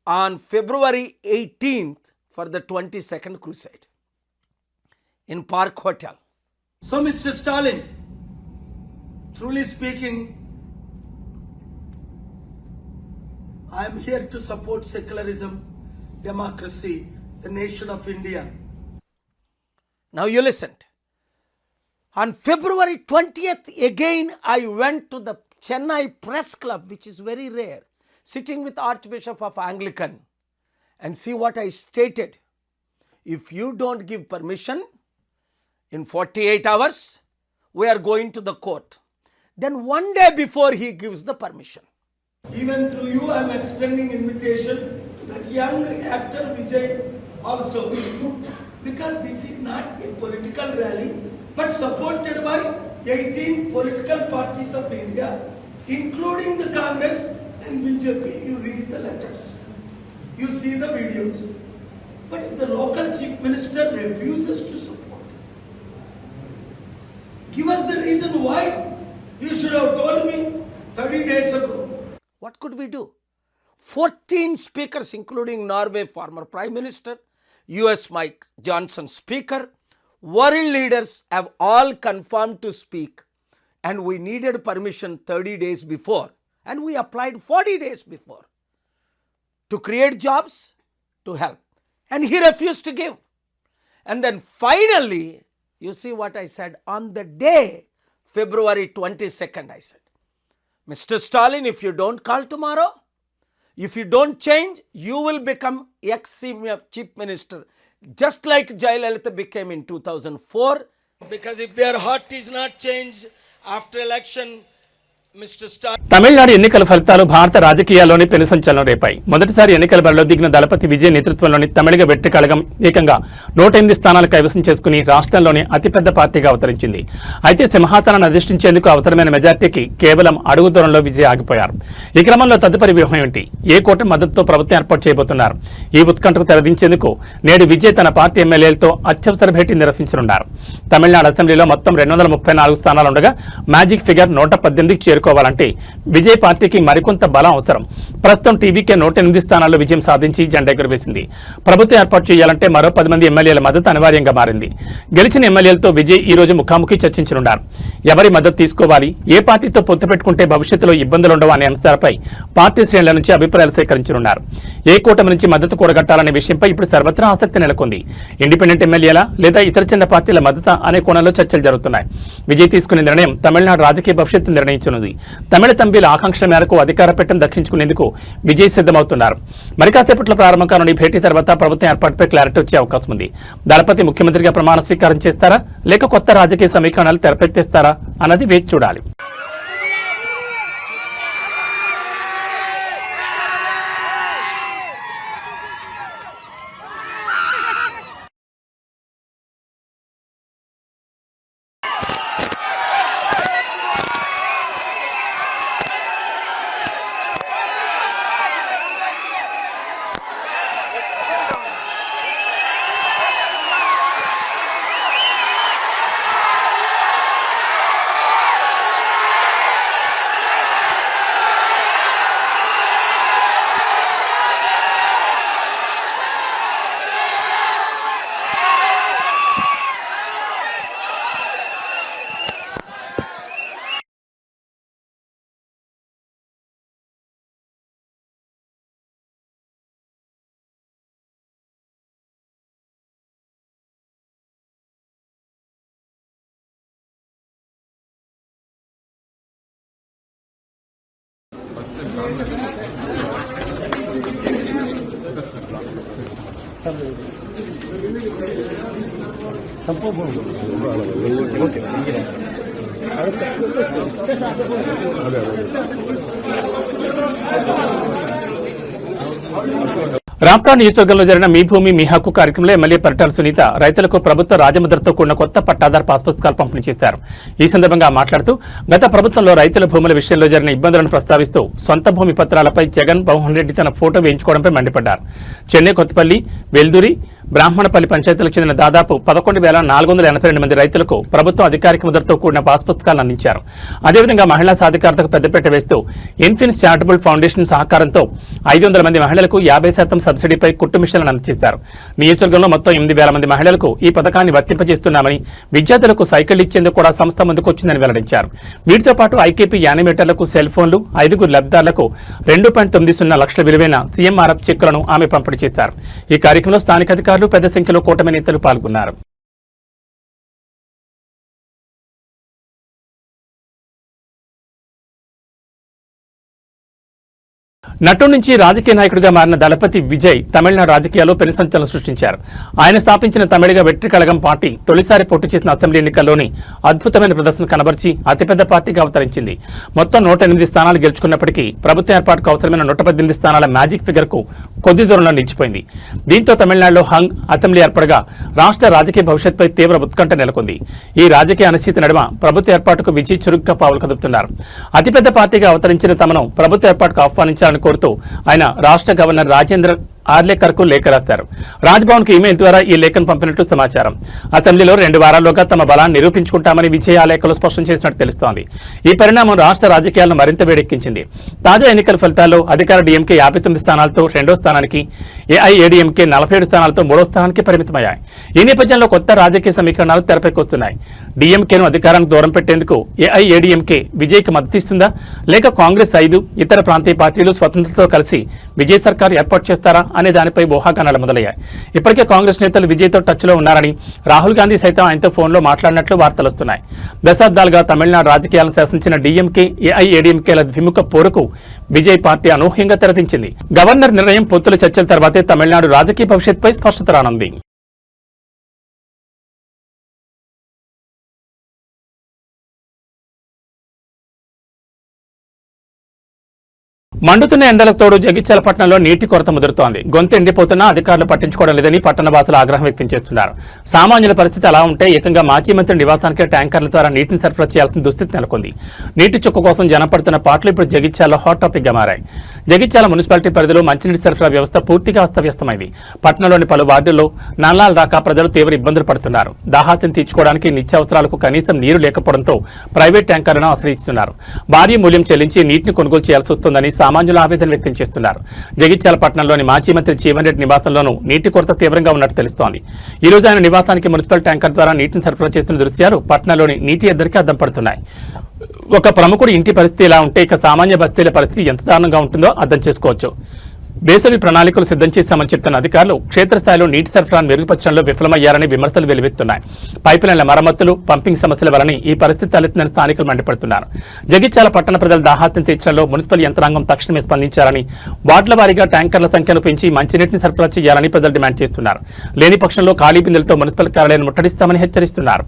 on February 18th for the 22nd crusade in Park Hotel. So Mr. Stalin, truly speaking, I am here to support secularism, democracy, the nation of India. Now you listened. On February 20th, again I went to the Chennai Press Club, which is very rare, sitting with Archbishop of Anglican, and see what I stated. if you don't give permission in 48 hours, we are going to the court. Then one day before he gives the permission. Even through you, I am extending invitation to that young actor Vijay also, because this is not a political rally, but supported by 18 political parties of India, including the Congress and BJP. You read the letters, you see the videos. But if the local chief minister refuses to support, give us the reason why. You should have told me 30 days ago. What could we do? 14 speakers, including Norway former Prime Minister, US Mike Johnson speaker, world leaders have all confirmed to speak, and we needed permission 30 days before, and we applied 40 days before to create jobs, to help, and he refused to give. And then finally, you see what I said on the day, February 22nd, I said, Mr. Stalin, if you don't call tomorrow, if you don't change, you will become ex-chief minister, just like Jayalalitha became in 2004. Because if their heart is not changed after election, Mr. Stalin. Tamil Nadu ఎన్నికల ఫలితాలు భారత రాజకీయాల్లోని పెను సంచలనం రేపాయి. మొదటిసారి ఎన్నికల బరిలో దిగిన దళపతి విజయ్ నేతృత్వంలోని తమిళగ వెట్రి కళగం ఏకంగా 108 స్థానాలు కైవసం చేసుకుని రాష్ట్రంలోని అతిపెద్ద పార్టీగా అవతరించింది. అయితే సింహాసనాన్ని అధిష్ఠించేందుకు అవసరమైన మెజార్టీకి కేవలం అడుగు దూరంలో విజయ్ ఆగిపోయారు. ఈ క్రమంలో తదుపరి వ్యూహం ఏంటి? ఏ కూటమి మద్దతుతో ప్రభుత్వం ఏర్పాటు చేయబోతున్నారు? ఈ ఉత్కంఠకు తెరదించేందుకు నేడు విజయ్ తన పార్టీ ఎమ్మెల్యేలతో అత్యవసర భేటీ నిర్వహించనున్నారు. తమిళనాడు అసెంబ్లీలో మొత్తం 234 స్థానాలు ఉండగా మ్యాజిక్ ఫిగర్ 118కి చేరుకోవాలంటే విజయ్ పార్టీకి మరికొంత బలం అవసరం. ప్రస్తుతం టీవీకే 108 స్థానాల్లో విజయం సాధించి జెండా ఎగురవేసింది. ప్రభుత్వం ఏర్పాటు చేయాలంటే మరో 10 మంది ఎమ్మెల్యేల మద్దతు అనివార్యంగా మారింది. గెలిచిన ఎమ్మెల్యేలతో విజయ్ ఈ రోజు ముఖాముఖి చర్చించనున్నారు. ఎవరి మద్దతు తీసుకోవాలి, ఏ పార్టీతో పొత్తు పెట్టుకుంటే భవిష్యత్తులో ఇబ్బందులుండవు అనే అంశాలపై పార్టీ శ్రేణుల నుంచి అభిప్రాయాలు సేకరించనున్నారు. ఏ కూటమి నుంచి మద్దతు కూడగట్టాలనే విషయంపై ఇప్పుడు సర్వత్రా ఆసక్తి నెలకొంది. ఇండిపెండెంట్ ఎమ్మెల్యేల లేదా ఇతర చిన్న పార్టీల మద్దతు అనే కోణంలో చర్చలు జరుగుతున్నాయి. విజయ్ తీసుకునే నిర్ణయం తమిళనాడు రాజకీయ భవిష్యత్తు నిర్ణయించనుంది. తమిళ తంబిల ఆకాంక్షల మేరకు అధికార పీఠం దక్కించుకునేందుకు విజయ్ సిద్ధమవుతున్నారు. మరి కాసేపట్లో ప్రారంభం కానున్న ఈ భేటీ తర్వాత ప్రభుత్వం ఏర్పాటుపై క్లారిటీ వచ్చే అవకాశం ఉంది. దళపతి ముఖ్యమంత్రిగా ప్రమాణ స్వీకారం చేస్తారా, లేక కొత్త రాజకీయ సమీకరణాలు తెరపెత్తేస్తారా అన్నది వేచి చూడాలి. రాప్తా నియోజకవర్గంలో జరిగిన మీ భూమి మీ హక్కు కార్యక్రమంలో ఎమ్మెల్యే పరిటాల సునీత రైతులకు ప్రభుత్వ రాజముద్రతో కూడిన కొత్త పట్టాదారు పాస్ పుస్తకాలు పంపిణీ చేశారు. ఈ సందర్భంగా మాట్లాడుతూ గత ప్రభుత్వంలో రైతుల భూముల విషయంలో జరిగిన ఇబ్బందులను ప్రస్తావిస్తూ సొంత భూమి పత్రాలపై జగన్మోహన్ రెడ్డి తన ఫోటో వేయించుకోవడంపై మండిపడ్డారు. చెన్నై, కొత్తపల్లి, వెల్దురి, బ్రాహ్మణపల్లి పంచాయతీలకు చెందిన దాదాపు 11,482 మంది రైతులకు ప్రభుత్వం అధికారిక ముద్రతో కూడిన పాస్ పుస్తకాలను అందించారు. అదేవిధంగా మహిళా సాధికారతకు పెద్దపీట వేస్తూ ఇన్ఫిన్స్ చారిటబుల్ ఫౌండేషన్ సహకారంతో 500 మంది మహిళలకు 50% సబ్సిడీపై కుట్టు మిషన్లను అందజేశారు. నియోజకవర్గంలో మొత్తం 8,000 మంది మహిళలకు ఈ పథకాన్ని వర్తింపజేస్తున్నామని, విద్యార్థులకు సైకిళ్లు ఇచ్చేందుకు కూడా సంస్థ ముందుకొచ్చిందని వెల్లడించారు. వీటితో పాటు ఐకేపీ యానిమేటర్లకు సెల్ ఫోన్లు, 5 లబ్ధిదారులకు 2.90 లక్షల విలువైన సీఎంఆర్ఎఫ్ చెక్కులను ఆమె పంపిణీ చేశారు. ఈ కార్యక్రమంలో స్థానిక అధికారులు, పెద్ద సంఖ్యలో కూటమి నేతలు పాల్గొన్నారు. నటుడి నుంచి రాజకీయ నాయకుడిగా మారిన దళపతి విజయ్ తమిళనాడు రాజకీయాల్లో పెను సంచలనం సృష్టించారు. ఆయన స్థాపించిన తమిళగ వెట్రి కళగం పార్టీ తొలిసారి పోటీ చేసిన అసెంబ్లీ ఎన్నికల్లోని అద్భుతమైన ప్రదర్శన కనబరిచి అతిపెద్ద పార్టీగా అవతరించింది. మొత్తం 108 స్థానాలు గెలుచుకున్నప్పటికీ ప్రభుత్వ ఏర్పాటుకు అవసరమైన 118 స్థానాల మ్యాజిక్ ఫిగర్ కు కొద్ది దూరంలో నిలిచిపోయింది. దీంతో తమిళనాడులో హంగ్ అసెంబ్లీ ఏర్పడగా రాష్ట్ర రాజకీయ భవిష్యత్తుపై తీవ్ర ఉత్కంఠ నెలకొంది. ఈ రాజకీయ అనిశ్చితి నడుమ ప్రభుత్వ ఏర్పాటుకు విజయ్ చురుగ్గా పావులు కదుపుతున్నారు. అతిపెద్ద పార్టీగా అవతరించిన తమను ప్రభుత్వ ఏర్పాటుకు ఆహ్వానించాలని కోరుతూ ఆయన రాష్ట్ర గవర్నర్ రాజేంద్ర ఆర్లేకర్ కు లేఖ రాశారు. రాజ్భవన్ కు ఇమెయిల్ ద్వారా ఈ లేఖను పంపినట్లు సమాచారం. అసెంబ్లీలో 2 వారాల్లోగా తమ బలాన్ని నిరూపించుకుంటామని విజయ్ ఆ లేఖలో స్పష్టం చేసినట్టు తెలుస్తోంది. ఈ పరిణామం రాష్ట్ర రాజకీయాలను మరింత వేడెక్కించింది. తాజా ఎన్నికల ఫలితాల్లో అధికార డీఎంకే 59 స్థానాలతో 2వ స్థానానికి, ఏఐఏడీఎంకే 47 స్థానాలతో 3వ స్థానానికి పరిమితమయ్యాయి. ఈ నేపథ్యంలో కొత్త రాజకీయ సమీకరణాలు తెరపైకొస్తున్నాయి. డీఎంకేను అధికారానికి దూరం పెట్టేందుకు ఏఐఏడీఎంకే విజయ్కి మద్దతిస్తుందా, లేక కాంగ్రెస్ 5 ఇతర ప్రాంతీయ పార్టీలు స్వతంత్రతో కలిసి విజయ్ సర్కార్ ఏర్పాటు చేస్తారా అనే దానిపై ఊహాగానాలు మొదలయ్యాయి. ఇప్పటికే కాంగ్రెస్ నేతలు విజయ్తో టచ్లో ఉన్నారని, రాహుల్ గాంధీ సైతం ఆయనతో ఫోన్లో మాట్లాడినట్లు వార్తలు వస్తున్నాయి. దశాబ్దాలుగా తమిళనాడు రాజకీయాలను శాసించిన డీఎంకే, ఏఐఏడీఎంకేల ద్విముఖ పోరుకు విజయ్ పార్టీ అనూహ్యంగా తెరదించింది. గవర్నర్ నిర్ణయం, పొత్తుల చర్చల తర్వాతే తమిళనాడు రాజకీయ భవిష్యత్తుపై స్పష్టత రానుంది. మండుతున్న ఎండలకు తోడు జగిత్యాల పట్టణంలో నీటి కొరత ముదురుతోంది. గొంతు ఎండిపోతున్నా అధికారులు పట్టించుకోవడం లేదని పట్టణవాసులు ఆగ్రహం వ్యక్తం చేస్తున్నారు. సామాన్యుల పరిస్థితి అలా ఉంటే ఏకంగా మాజీ మంత్రి నివాసానికే ట్యాంకర్ల ద్వారా నీటిని సరఫరా చేయాల్సిన దుస్థితి నెలకొంది. నీటి చుక్క కోసం జనం పడుతున్న పాటలు ఇప్పుడు జగిత్యాలలో హాట్ టాపిక్ గా మారాయి. జగిత్యాల మున్సిపాలిటీ పరిధిలో మంచినీటి సరఫరా వ్యవస్థ పూర్తిగా అస్తవ్యస్తమైంది. పట్టణంలోని పలు వార్డుల్లో నల్లాలు రాక ప్రజలు తీవ్ర ఇబ్బందులు పడుతున్నారు. దాహార్తిని తీర్చుకోవడానికి నిత్యావసరాలకు కనీసం నీరు లేకపోవడంతో ప్రైవేట్ ట్యాంకర్లను ఆశ్రయిస్తున్నారు. భారీ మూల్యం చెల్లించి నీటిని కొనుగోలు చేయాల్సి వస్తుందని సామాన్యులు ఆవేదన వ్యక్తం చేస్తున్నారు. జగిత్యాల పట్టణంలోని మాజీ మంత్రి జీవన్ రెడ్డి నివాసంలోనూ నీటి కొరత తీవ్రంగా ఉన్నట్టు తెలుస్తోంది. ఈ రోజు ఆయన నివాసానికి మున్సిపల్ ట్యాంకర్ ద్వారా నీటిని సరఫరా చేస్తున్న దృశ్యాలు పట్టణంలోని నీటి ఎద్దడికి అద్దం పడుతున్నాయి. ఒక ప్రముఖుడి ఇంటి పరిస్థితి ఇలా ఉంటే ఇక సామాన్య బస్తీల పరిస్థితి ఎంత దారుణంగా ఉంటుందో అర్థం చేసుకోవచ్చు. వేసవి ప్రణాళికలు సిద్ధం చేశామని చెప్తున్న అధికారులు క్షేత్రస్థాయిలో నీటి సరఫరాను మెరుగుపరచడంలో విఫలమయ్యారని విమర్శలు వెలువెత్తున్నాయి. పైపులైన్ల మరమ్మతులు, పంపింగ్ సమస్యల వలని ఈ పరిస్థితి తలెత్తిందని స్థానికులు మండిపడుతున్నారు. జగిత్యాల పట్టణ ప్రజల దాహార్తిని తీర్చడంలో మున్సిపల్ యంత్రాంగం తక్షణమే స్పందించాలని, వార్డుల వారీగా ట్యాంకర్ల సంఖ్యను పెంచి మంచినీటిని సరఫరా చేయాలని ప్రజలు డిమాండ్ చేస్తున్నారు. లేని పక్షంలో ఖాళీ బిందెలతో మున్సిపల్ కార్యాలయాన్ని ముట్టడిస్తామని హెచ్చరిస్తున్నారు.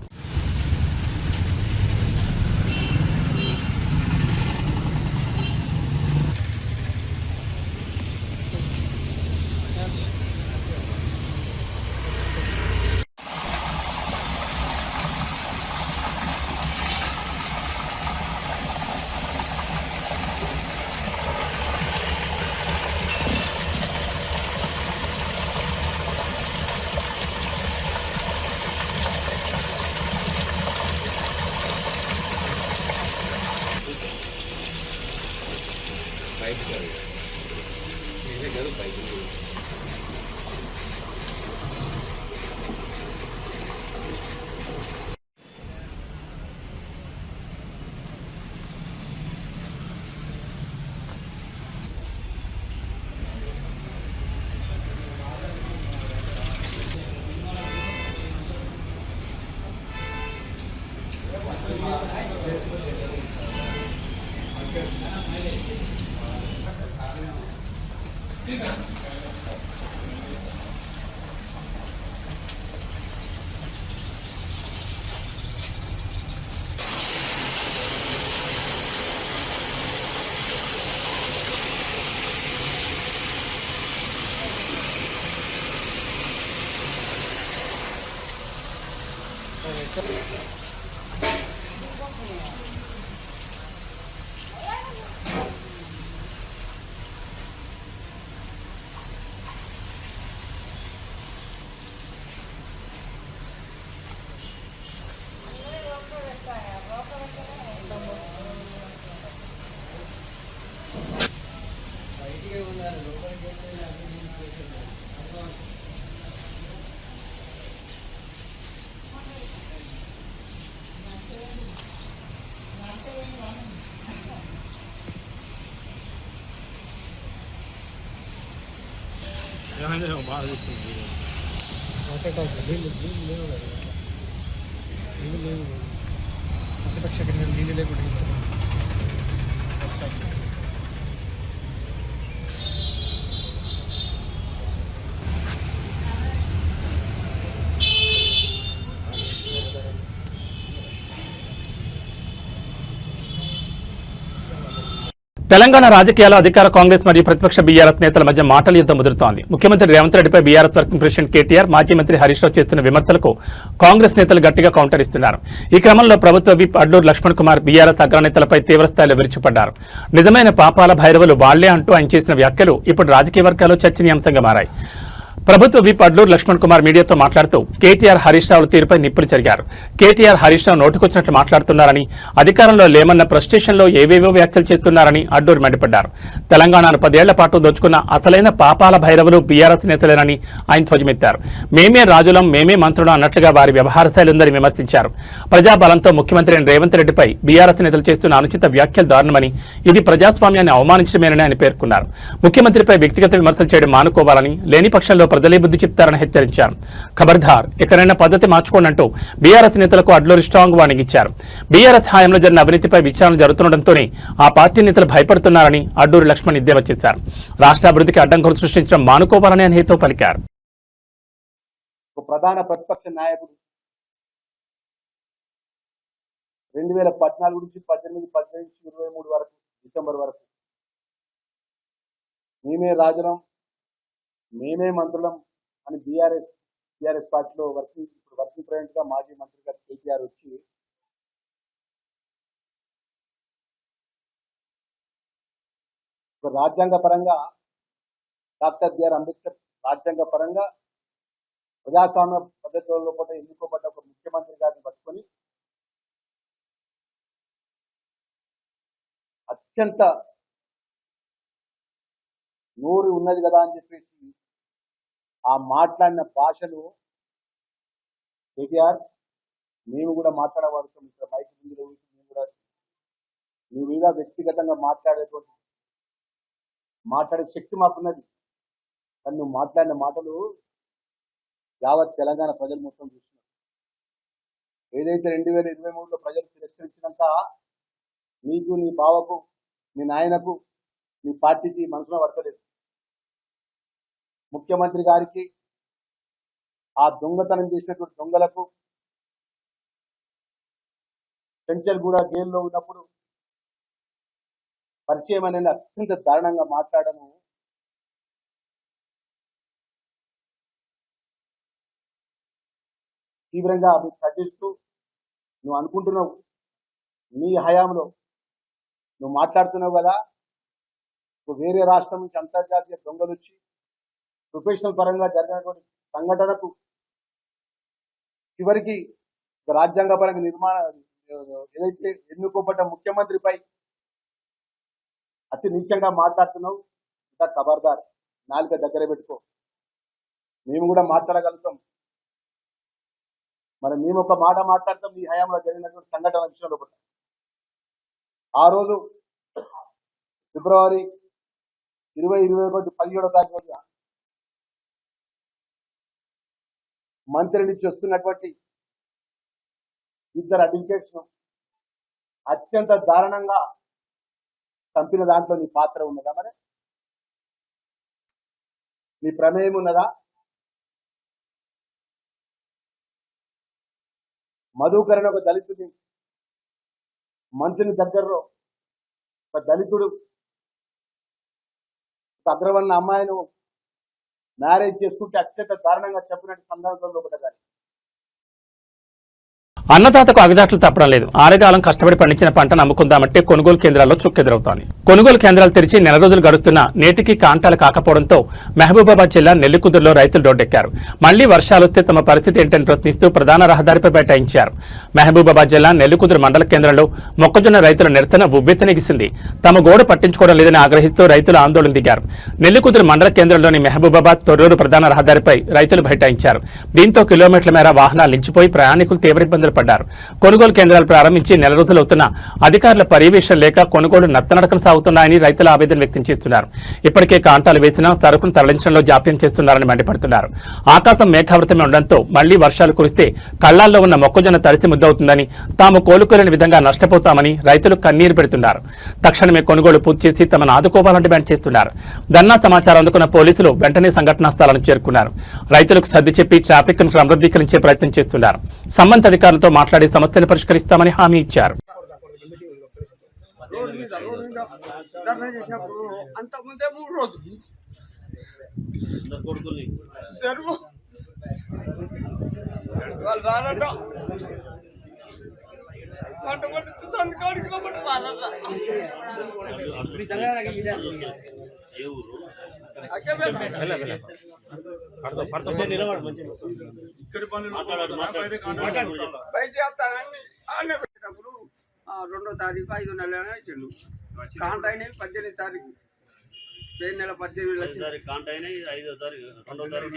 తెలంగాణ రాజకీయాల్లో అధికార కాంగ్రెస్ మరియు ప్రతిపక్ష బీఆర్ఎస్ నేతల మధ్య మాటల యుద్ధం ముదురుతోంది. ముఖ్యమంత్రి రేవంత్ రెడ్డిపై బీఆర్ఎస్ వర్కింగ్ ప్రెసిడెంట్ కేటీఆర్, మాజీ మంత్రి హరీష్ రావు చేస్తున్న విమర్శలకు కాంగ్రెస్ నేతలు గట్టిగా కౌంటర్ ఇస్తున్నారు. ఈ క్రమంలో ప్రభుత్వ విప్ అడ్లూరు లక్ష్మణ్ కుమార్ బీఆర్ఎస్ అగ్రనేతలపై తీవ్రస్థాయిలో విరుచుపడ్డారు. నిజమైన పాపాల భైరవులు వాళ్లే అంటూ ఆయన చేసిన వ్యాఖ్యలు ఇప్పుడు రాజకీయ వర్గాల్లో చర్చనీయాంశంగా మారాయి. ప్రభుత్వ విప్ అడ్లూరు లక్ష్మణ్ కుమార్ మీడియాతో మాట్లాడుతూ కేటీఆర్, హరీష్ రావుల తీరుపై నిప్పులు చెరిగారు. కేటీఆర్, హరీష్ రావు నోటుకొచ్చినట్లు మాట్లాడుతున్నారని, అధికారంలో లేమన్న ఫ్రస్ట్రేషన్లో ఏవేవో వ్యాఖ్యలు చేస్తున్నారని అడ్లూరు మండిపడ్డారు. తెలంగాణను 10 ఏళ్ల పాటు దోచుకున్న అసలైన పాపాల భైరవులు బీఆర్ఎస్ నేతలేనని ఆయన ధ్వజమెత్తారు. మేమే రాజులం, మేమే మంత్రులం అన్నట్లుగా వారి వ్యవహార శైలి ఉందని విమర్శించారు. ప్రజాబలంతో ముఖ్యమంత్రి రేవంత్ రెడ్డిపై బీఆర్ఎస్ నేతలు చేస్తున్న అనుచిత వ్యాఖ్యలు దారుణమని, ఇది ప్రజాస్వామ్యాన్ని అవమానించడమేనని ఆయన పేర్కొన్నారు. ముఖ్యమంత్రిపై వ్యక్తిగత విమర్శలు చేయడం మానుకోవాలని, లేని పక్షంలో ప్రజలే బుద్ధి చెప్తారని హెచ్చరించారు. ఖబర్దార్, ఎక్కడైనా పద్ధతి మార్చుకోనంటూ బీఆర్ఎస్ నేతలకు అడ్లూరు స్ట్రాంగ్ వార్నింగ్ ఇచ్చారు. బీఆర్ఎస్ హయాంలో జరిగిన అవినీతిపై విచారణ జరుగుతుండటంతోనే ఆ పార్టీ నేతలు భయపడుతున్నారని అడ్లూరు లక్ష్మణ్ ఎద్దేవా చేశారు. రాష్ట్ర అభివృద్ధికి అడ్డంకులు సృష్టించడం మానుకోవాలని ఆయన హితవు పలికారు. ప్రధాన ప్రతిపక్ష నాయకుడు 2014 నుంచి 18, 18, 23 వరకు, డిసెంబర్ వరకు మేమే రాజులం, మేమే మంత్రులం అని బీఆర్ఎస్ పార్టీలో వర్కింగ్ ప్రెసిడెంట్ గా మాజీ మంత్రిగా కేటీఆర్ వచ్చి రాజ్యాంగ పరంగా డాక్టర్ బిఆర్ అంబేద్కర్ రాజ్యాంగ పరంగా ప్రజాస్వామ్య పద్ధతుల్లో కూడా ఎన్నుకోబడ్డ ఒక ముఖ్యమంత్రి గారిని పట్టుకొని అత్యంత నోరు ఉన్నది కదా అని చెప్పేసి ఆ మాట్లాడిన భాషను కేటీఆర్ మేము కూడా మాట్లాడబడుతాం. ఇక్కడ మైక్ ముందు మేము కూడా మీ మీద వ్యక్తిగతంగా మాట్లాడే శక్తి మాకున్నది. కానీ నువ్వు మాట్లాడిన మాటలు యావత్ తెలంగాణ ప్రజలు మొత్తం చూస్తున్నారు. ఏదైతే 2023లో ప్రజలు తిరస్కరించినాక నీకు, నీ బావకు, నీ నాయనకు, నీ పార్టీకి మనసులో పడతలేదు. ముఖ్యమంత్రి గారికి, ఆ దొంగతనం చేసినటువంటి దొంగలకు, చెంచల్ కూడా జైల్లో ఉన్నప్పుడు పరిచయం అనేది అత్యంత దారుణంగా మాట్లాడము తీవ్రంగా అవి ఖండిస్తూ, నువ్వు అనుకుంటున్నావు నీ హయాంలో నువ్వు మాట్లాడుతున్నావు కదా, వేరే రాష్ట్రం నుంచి అంతర్జాతీయ దొంగలు వచ్చి ప్రొఫెషనల్ పరంగా జరిగినటువంటి సంఘటనకు చివరికి రాజ్యాంగ పరంగా ఏదైతే ఎన్నుకోబడ్డ ముఖ్యమంత్రిపై అతి నీచంగా మాట్లాడుతున్నావు. ఇంకా ఖబర్దార్, నాలుక దగ్గర పెట్టుకో. మేము కూడా మాట్లాడగలుగుతాం. మరి మేము ఒక మాట మాట్లాడతాం ఈ హయాంలో జరిగినటువంటి సంఘటన విషయంలో. ఆ రోజు ఫిబ్రవరి 2021 17వ తారీఖు రోజున మంత్రి నుంచి వస్తున్నటువంటి 2 అడ్వకేట్స్ ను అత్యంత దారుణంగా చంపిన దాంట్లో నీ పాత్ర ఉన్నదా? మరి నీ ప్రమేయం ఉన్నదా? మధుకరణ ఒక దళితుని మంత్రిని దగ్గరలో ఒక దళితుడు ఒక అగ్రవర్ణ అమ్మాయిను మ్యారేజ్ చేసుకుంటే అత్యంత దారుణంగా చెప్పినట్టు సందర్భంలో ఒకటి. అన్నదాతకు అగదాట్లు తప్పడం లేదు. ఆరుగాలం కష్టపడి పండించిన పంటను అమ్ముకుందామంటే కొనుగోలు కేంద్రాల్లో చుక్కెదురవుతోంది. కొనుగోలు కేంద్రాలు తెరిచి నెల రోజులు గడుస్తున్నా నేటికి కాంటాలు కాకపోవడంతో మహబూబాబాద్ జిల్లా నెల్లికుదురులో రైతులు రోడ్డెక్కారు. మళ్లీ వర్షాలు వస్తే తమ పరిస్థితి ఏంటని ప్రశ్నిస్తూ ప్రధాన రహదారిపై బైఠాయించారు. మహబూబాబాద్ జిల్లా నెల్లికుదురు మండల కేంద్రంలో మొక్కజొన్న రైతుల నిరసన ఉవ్వెత్తనెగిసింది. తమ గోడు పట్టించుకోవడం లేదని ఆగ్రహిస్తూ రైతులు ఆందోళన దిగారు. నెల్లికుదురు మండల కేంద్రంలోని మహబూబాబాద్ తొర్రూరు ప్రధాన రహదారిపై రైతులు బైఠాయించారు. దీంతో కిలోమీటర్ల మేర వాహనాలు నిలిచిపోయి ప్రయాణికులు తీవ్ర ఇబ్బందులు పడ్డారు. కొనుగోలు కేంద్రాలు ప్రారంభించి నెల రోజులవుతున్నా అధికారుల పర్యవేక్షణ లేక కొనుగోలు నత్తనడకలు సాగుతున్నాయని రైతులు ఆవేదన వ్యక్తం చేస్తున్నారు. ఇప్పటికే కాంటాలు వేసినా సరుకును తరలించడంలో జాప్యం చేస్తున్నారని మండిపడుతున్నారు. ఆకాశం మేఘావృతమే ఉండడంతో మళ్లీ వర్షాలు కురిస్తే కళ్లాల్లో ఉన్న మొక్కజొన్న తడిసి ముద్దవుతుందని, తాము కోలుకోలేని విధంగా నష్టపోతామని రైతులు కన్నీరు పెడుతున్నారు. తక్షణమే కొనుగోలు పూర్తి చేసి తమను ఆదుకోవాలని డిమాండ్ చేస్తున్నారు. ధర్నా సమాచారం అందుకున్న పోలీసులు వెంటనే సంఘటనా స్థలానికి చేరుకున్నారు. రైతులకు సర్ది చెప్పి ట్రాఫిక్ ను క్రమబద్ధీకరించే ప్రయత్నం చేస్తున్నారు. సంబంధిత అధికారులతో మాట్లాడి సమస్యను పరిష్కరిస్తామని హామీ ఇచ్చారు. ధర్నా చేసినప్పుడు అంతకుముందే 3 రోజులు వాళ్ళు రానట సంతకానికి రానట బయట చేస్తానని ఆనే పెట్టినప్పుడు 2వ తారీఖు 5వ నెల ఇచ్చిండు. కాంట అయినవి 18వ తారీఖు, మే నెల 18 లక్షలు కాంట అయినాయి. 5వ తారీఖు 2వ తారీఖు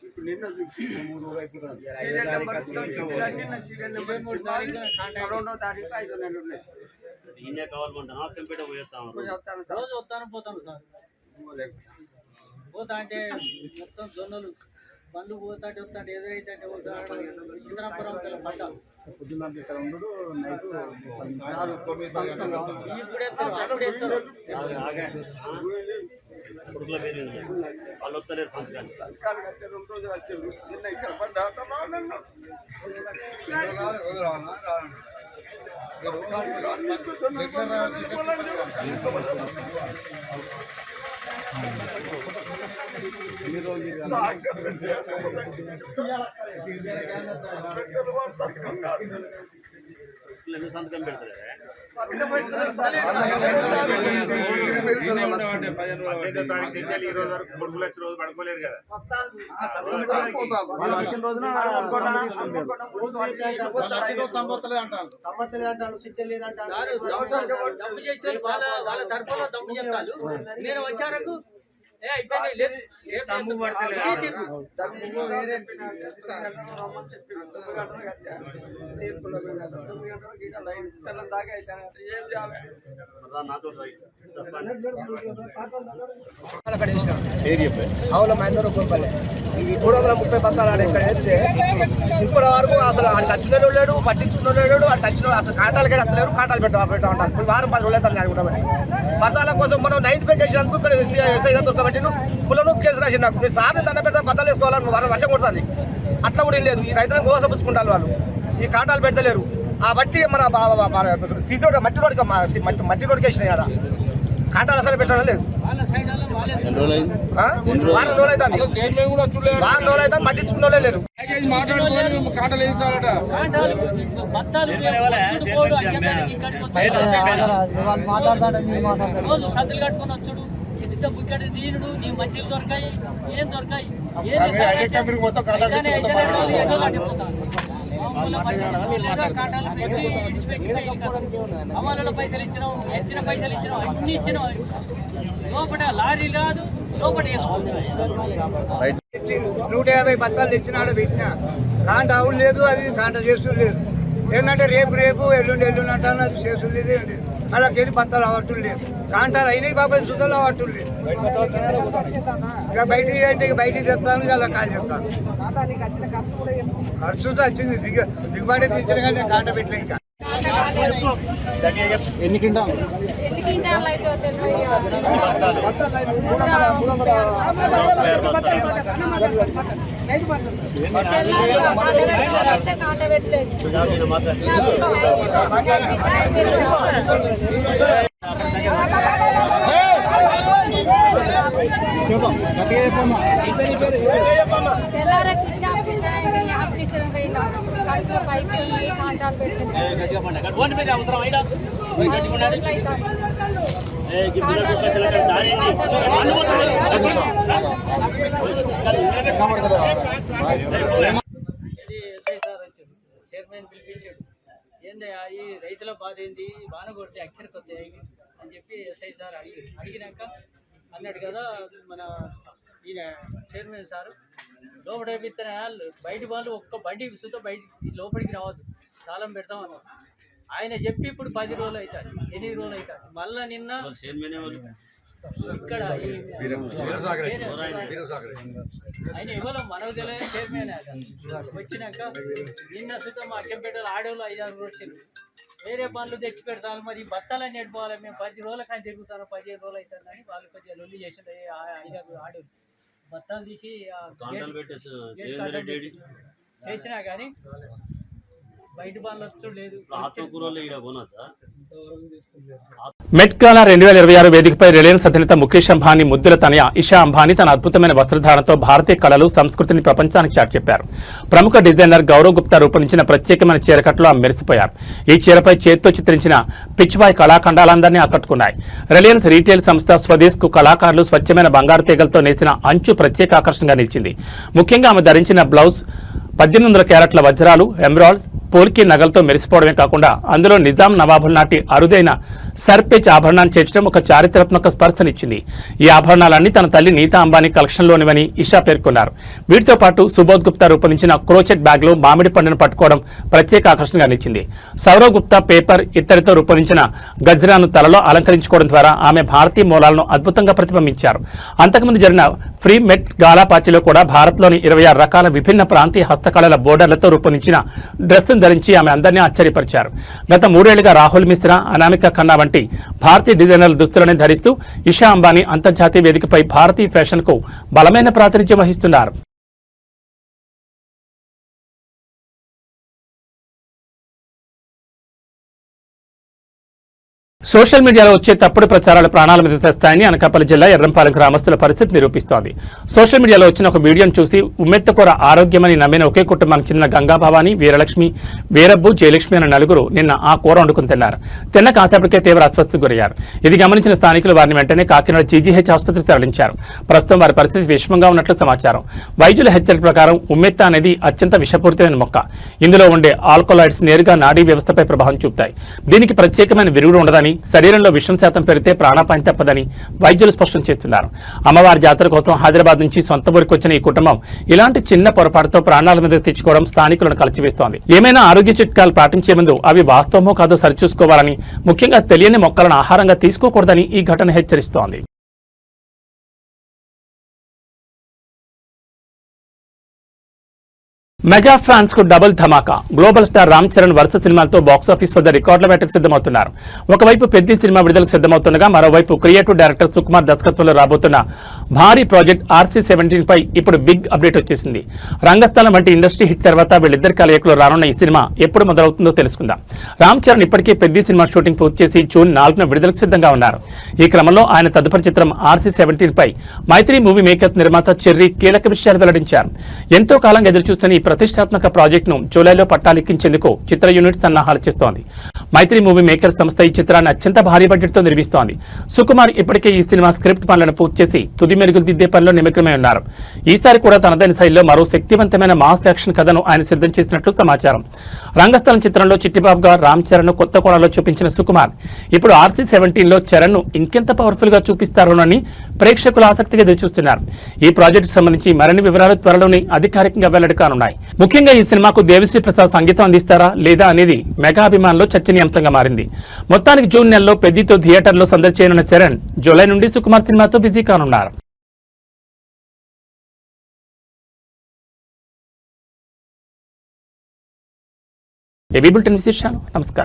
ఇప్పుడు నిన్న సీరియల్ నెంబర్ నిన్న సీరియల్ నెంబర్ 2వ తారీఖు 5వ నెల ఉన్నాయి. రోజు వస్తాను పోతాను సార్. పోతా అంటే మొత్తం జొన్నలు బండ్లు పోతాంటే వస్తాంటే ఏదైతే సింగరాపురం పడ్డ వాళ్ళు వస్తలేరు సంతకాలు 2 రోజులు వచ్చారు. నిన్న ఇక్కడ పడ్డా సంతకం పెడతారు. పడుకోలేరు కదా వాళ్ళ తరఫున దమ్ము చెప్తారు. నేను వచ్చారకు అవును మహేంద్ర గోపాలే ఈ 330 పత్రాలు ఆడ ఇక్కడ వేస్తే ఇప్పటి వరకు అసలు ఆడికి వచ్చిన లేడు, పట్టించుకున్న లేడు. ఆడికి వచ్చిన అసలు కాంటాలకే వస్తలేరు. కాంటాలు పెట్టా ఉంటాను. ఇప్పుడు వారం 10 రోజులు అవుతాను అడుగుతామని పత్రాల కోసం మనం 95 చేసినందుకు ఇక్కడ ఎస్ఐ గారు దొరకబట్టి పులను కేసు రాసి నాకు మీ సార్ని దండ పెడతా పత్రాలు వేసుకోవాలని వర్షం కొడుతుంది. అట్లా కూడా ఏం లేదు. ఈ రైతులను గోసపుచ్చుకుంటారు వాళ్ళు. ఈ కాంటాలు పెట్టలేరు. ఆ బట్టి మన సీసీ రోడ్ మట్టి రోడ్కి వేసినాయి ఆడ. కాంటాలు అసలు పెట్టడం లేదు. వారం రోజులు అయితే పట్టించుకున్న లేరు. రోజు సద్దులు కట్టుకుని వచ్చుడు ఇంత బుక్కడి దీనుడు నీ మంచిలు దొరకాయి ఏం దొరకాయి అమలు పైసలు ఇచ్చినాం, ఇచ్చిన పైసలు ఇచ్చినాం, అన్ని ఇచ్చినాం. లోపల లారీ రాదు, లోపల 150 పత్రాలు తెచ్చినాడు పెట్టిన కాంట అవును లేదు. అది కాంట చేస్తూ లేదు. ఏంటంటే రేపు ఎల్లుండి అంటాను. అది చేస్తూ లేదు. అలాగేది పత్రాలు అవ్వటం లేదు. కాంటాలు అయినాయి బాబాయ్ సుతలు అవ్వటం లేదు. ఇక బయటికి అంటే బయటికి చెప్తాను. ఇలా కాల్ చెప్తాను. ఖర్చుతో వచ్చింది. దిగుబడి తెచ్చిన కానీ కాంట పెట్టలేదు. ఇంకా ఎన్ని క్వింటాలు తెల్లారా ఆపరేషన్ పోయినా కడుపులో పైపు కాంటాలు చైర్మన్ పిలిపించాడు. ఏందయ్యా ఈ రైతుల బాధ ఏంది, బాణ కొడితే అక్షరికి వస్తాయి అని చెప్పి ఎస్ఐ సార్ అడిగినాక అన్నాడు కదా మన ఈయన చైర్మన్ సారు లోపల వేపిస్తున్న బయట వాళ్ళు ఒక్క బండి సుత బయట లోపలికి రావద్దు, తాళం పెడతామన్నారు. ఆయన చెప్పి ఇప్పుడు 10 రోజులు అవుతారు, 8 రోజులు అవుతారు. మళ్ళా నిన్న ఇక్కడ ఆయన ఇవ్వలేం, మనకు తెలియదు. చైర్మన్ వచ్చినాక నిన్న సుతం మా అక్కంపేటలో ఆడోళ్ళు 5-6 వచ్చారు. వేరే పనులు తెచ్చి పెడతాను. మరి బత్తాలని నెట్టుకోవాలి. మేము 10 రోజుల కానీ తిరుగుతాను, 15 రోజులు అవుతుందని వాళ్ళు కొద్దిగా లొల్లి చేసిండే 5-6 ఆడోళ్ళు బత్తాలు తీసి చేసినా కానీ బయట పనులు వచ్చడం లేదు. మెట్గాలా 2026 వేదికపై రిలయన్స్ అధినేత ముఖేష్ అంబానీ ముద్దుల తనయ ఇషా అంబానీ తన అద్భుతమైన వస్త్రధారణతో భారతీయ కళలు సంస్కృతిని ప్రపంచానికి చాటి చెప్పారు. ప్రముఖ డిజైనర్ గౌరవ్ గుప్తా రూపొందించిన ప్రత్యేకమైన చీరకట్లో ఆమె మెరిసిపోయారు. ఈ చీరపై చేత్తో చిత్రించిన పిచ్వాయ్ కళాఖండాలందరినీ ఆకట్టుకున్నాయి. రిలయన్స్ రీటైల్ సంస్థ స్వదేశ్ కు కళాకారులు స్వచ్ఛమైన బంగారు తీగలతో నేసిన అంచు ప్రత్యేక ఆకర్షణగా నిలిచింది. ముఖ్యంగా ఆమె ధరించిన బ్లౌజ్ 1800 క్యారెట్ల వజ్రాలు, ఎమరాల్డ్స్, పోల్కి నగలతో మెరిసిపోవడమే కాకుండా అందులో నిజాం నవాబుల నాటి అరుదైన సర్పేచ్ ఆభరణాన్ని చేర్చడం ఒక చారిత్రాత్మక స్పర్శనిచ్చింది. ఈ ఆభరణాలన్నీ తన తల్లి నీతా అంబానీ కలెక్షన్లోనివని ఇషా పేర్కొన్నారు. వీటితో పాటు సుబోధ్ గుప్తా రూపొందించిన క్రోచెట్ బ్యాగ్లో మామిడి పండును పట్టుకోవడం ప్రత్యేక ఆకర్షణగా నిలిచింది. సౌరవ్ గుప్తా పేపర్ ఇత్తడితో రూపొందించిన గజ్రాను తలలో అలంకరించుకోవడం ద్వారా ఆమె భారతీయ మూలాలను అద్భుతంగా ప్రతిబింబించారు. అంతకుముందు జరిగిన ఫ్రీ మెట్ గాలా పార్టీలో కూడా భారత్లోని 26 రకాల విభిన్న ప్రాంతీయ హస్తకళల బోర్డర్లతో రూపొందించిన డ్రెస్సును ధరించి ఆమె అందరినీ ఆశ్చర్యపరిచారు. గత 3 ఏళ్లుగా రాహుల్ మిశ్రా, అనామిక ఖన్నా వంటి భారతీయ డిజైనర్ల దుస్తులను ధరిస్తూ ఇషా అంబానీ అంతర్జాతీయ వేదికపై భారతీయ ఫ్యాషన్ కు బలమైన ప్రాతినిధ్యం వహిస్తున్నారు. సోషల్ మీడియాలో వచ్చే తప్పుడు ప్రచారాలు ప్రాణాల మీద తెస్తాయని అనకాపల్లి జిల్లా ఎర్రంపాలెం గ్రామస్తుల పరిస్థితి నిరూపిస్తోంది. సోషల్ మీడియాలో వచ్చిన ఒక వీడియోను చూసి ఉమ్మెత్తకూర ఆరోగ్యమని నమ్మిన ఒకే కుటుంబానికి చెందిన గంగాభవాని, వీరలక్ష్మి, వీరబ్బు, జయలక్ష్మి అనే నలుగురు నిన్న ఆ కూర వండుకుని తిన్నారు. తిన్న కాసేపటికే తీవ్ర అస్వస్థకు గురయ్యారు. ఇది గమనించిన స్థానికులు వారిని వెంటనే కాకినాడ జీజీహెచ్ ఆసుపత్రికి తరలించారు. ప్రస్తుతం వారి పరిస్థితి విషమంగా ఉన్నట్లు సమాచారం. వైద్యుల హెచ్చరిక ప్రకారం ఉమ్మెత్త అనేది అత్యంత విషపూరితమైన మొక్క. ఇందులో ఉండే ఆల్కలాయిడ్స్ నేరుగా నాడీ వ్యవస్థపై ప్రభావం చూపుతాయి. దీనికి ప్రత్యేకమైన విరుగుడు ఉండదని, శరీరంలో విషం శాతం పెరిగితే ప్రాణాపాయం తప్పదని వైద్యులు స్పష్టం చేస్తున్నారు. అమ్మవారి జాతర కోసం హైదరాబాద్ నుంచి సొంత ఊరికి వచ్చిన ఈ కుటుంబం ఇలాంటి చిన్న పొరపాటుతో ప్రాణాల మీద తెచ్చుకోవడం స్థానికులను కలిచివేస్తోంది. ఏమైనా ఆరోగ్య చిట్కాలు పాటించే ముందు అవి వాస్తవమో కాదో సరిచూసుకోవాలని, ముఖ్యంగా తెలియని మొక్కలను ఆహారంగా తీసుకోకూడదని ఈ ఘటన హెచ్చరిస్తోంది. మెగా ఫ్యాన్స్ కు డబుల్ ధమాకా. గ్లోబల్ స్టార్ రామ్ చరణ్ వరుస సినిమాలతో బాక్సాఫీస్ వద్ద రికార్డుల వేటకు సిద్ధమవుతున్నారు. ఒకవైపు పెద్ద సినిమా విడుదలకు సిద్ధమవుతుండగా మరోవైపు క్రియేటివ్ డైరెక్టర్ సుకుమార్ దర్శకత్వంలో రాబోతున్న భారీ ప్రాజెక్ట్ RC-17 పై ఇప్పుడు బిగ్ అప్డేట్ వచ్చేసింది. రంగస్థలం వంటి ఇండస్ట్రీ హిట్ తర్వాత వీళ్ళిద్దరి కలయికలో రానున్న ఈ సినిమా ఎప్పుడు మొదలవుతుందో తెలుసుకుందాం. రామ్ చరణ్ ఇప్పటికే పెద్ద సినిమా షూటింగ్ పూర్తి చేసి జూన్ 4న విడుదలకు సిద్ధంగా ఉన్నారు. ఈ క్రమంలో ఆయన తదుపరి చిత్రం RC-17 పై మైత్రి మూవీ మేకర్స్ నిర్మాత చెర్రీ కీలక విషయాలు వెల్లడించారు. ఎంతో కాలంగా ఎదురుచూస్తున్న ఈ ప్రతిష్టాత్మక ప్రాజెక్టును జూలైలో పట్టాలెక్కించేందుకు చిత్ర యూనిట్ సన్నాహాలు చేస్తోంది. మైత్రి మూవీ మేకర్స్ సంస్థ ఈ చిత్రాన్ని అత్యంత భారీ బడ్జెట్తో నిర్మిస్తోంది. సుకుమార్ ఇప్పటికే ఈ సినిమా స్క్రిప్ట్ పనులను పూర్తి చేసి తుది మెరుగులు దిద్దే పనిలో నిమగ్నమై ఉన్నారు. ఈసారి కూడా తనదైన శైలిలో మరో శక్తివంతమైన మాస్ యాక్షన్ కథను ఆయన సిద్ధం చేసినట్లు సమాచారం. రంగస్థలం చిత్రంలో చిట్టిబాబుగా రామ్ చరణ్ కొత్త కోణంలో చూపించిన సుకుమార్ ఇప్పుడు RC-17లో చరణ్ ను ఇంకెంత పవర్ఫుల్ గా చూపిస్తారోనని ప్రేక్షకులు ఆసక్తిగా ఎదురుచూస్తున్నారు. ఈ ప్రాజెక్టుకు సంబంధించి మరిన్ని వివరాలు త్వరలోనే అధికారికంగా వెల్లడి కానున్నాయి. ముఖ్యంగా ఈ సినిమాకు దేవిశ్రీ ప్రసాద్ సంగీతం అందిస్తారా లేదా అనేది మెగా అభిమానుల్లో చర్చనీయాంశంగా మారింది. మొత్తానికి జూన్ నెలలో పెద్దితో థియేటర్లో సందడి చేయనున్న చరణ్ జూలై నుండి సుకుమార్ సినిమాతో బిజీ కానున్నారు. ఏబీ బులెటిన్ విశేషాలు. నమస్కారం.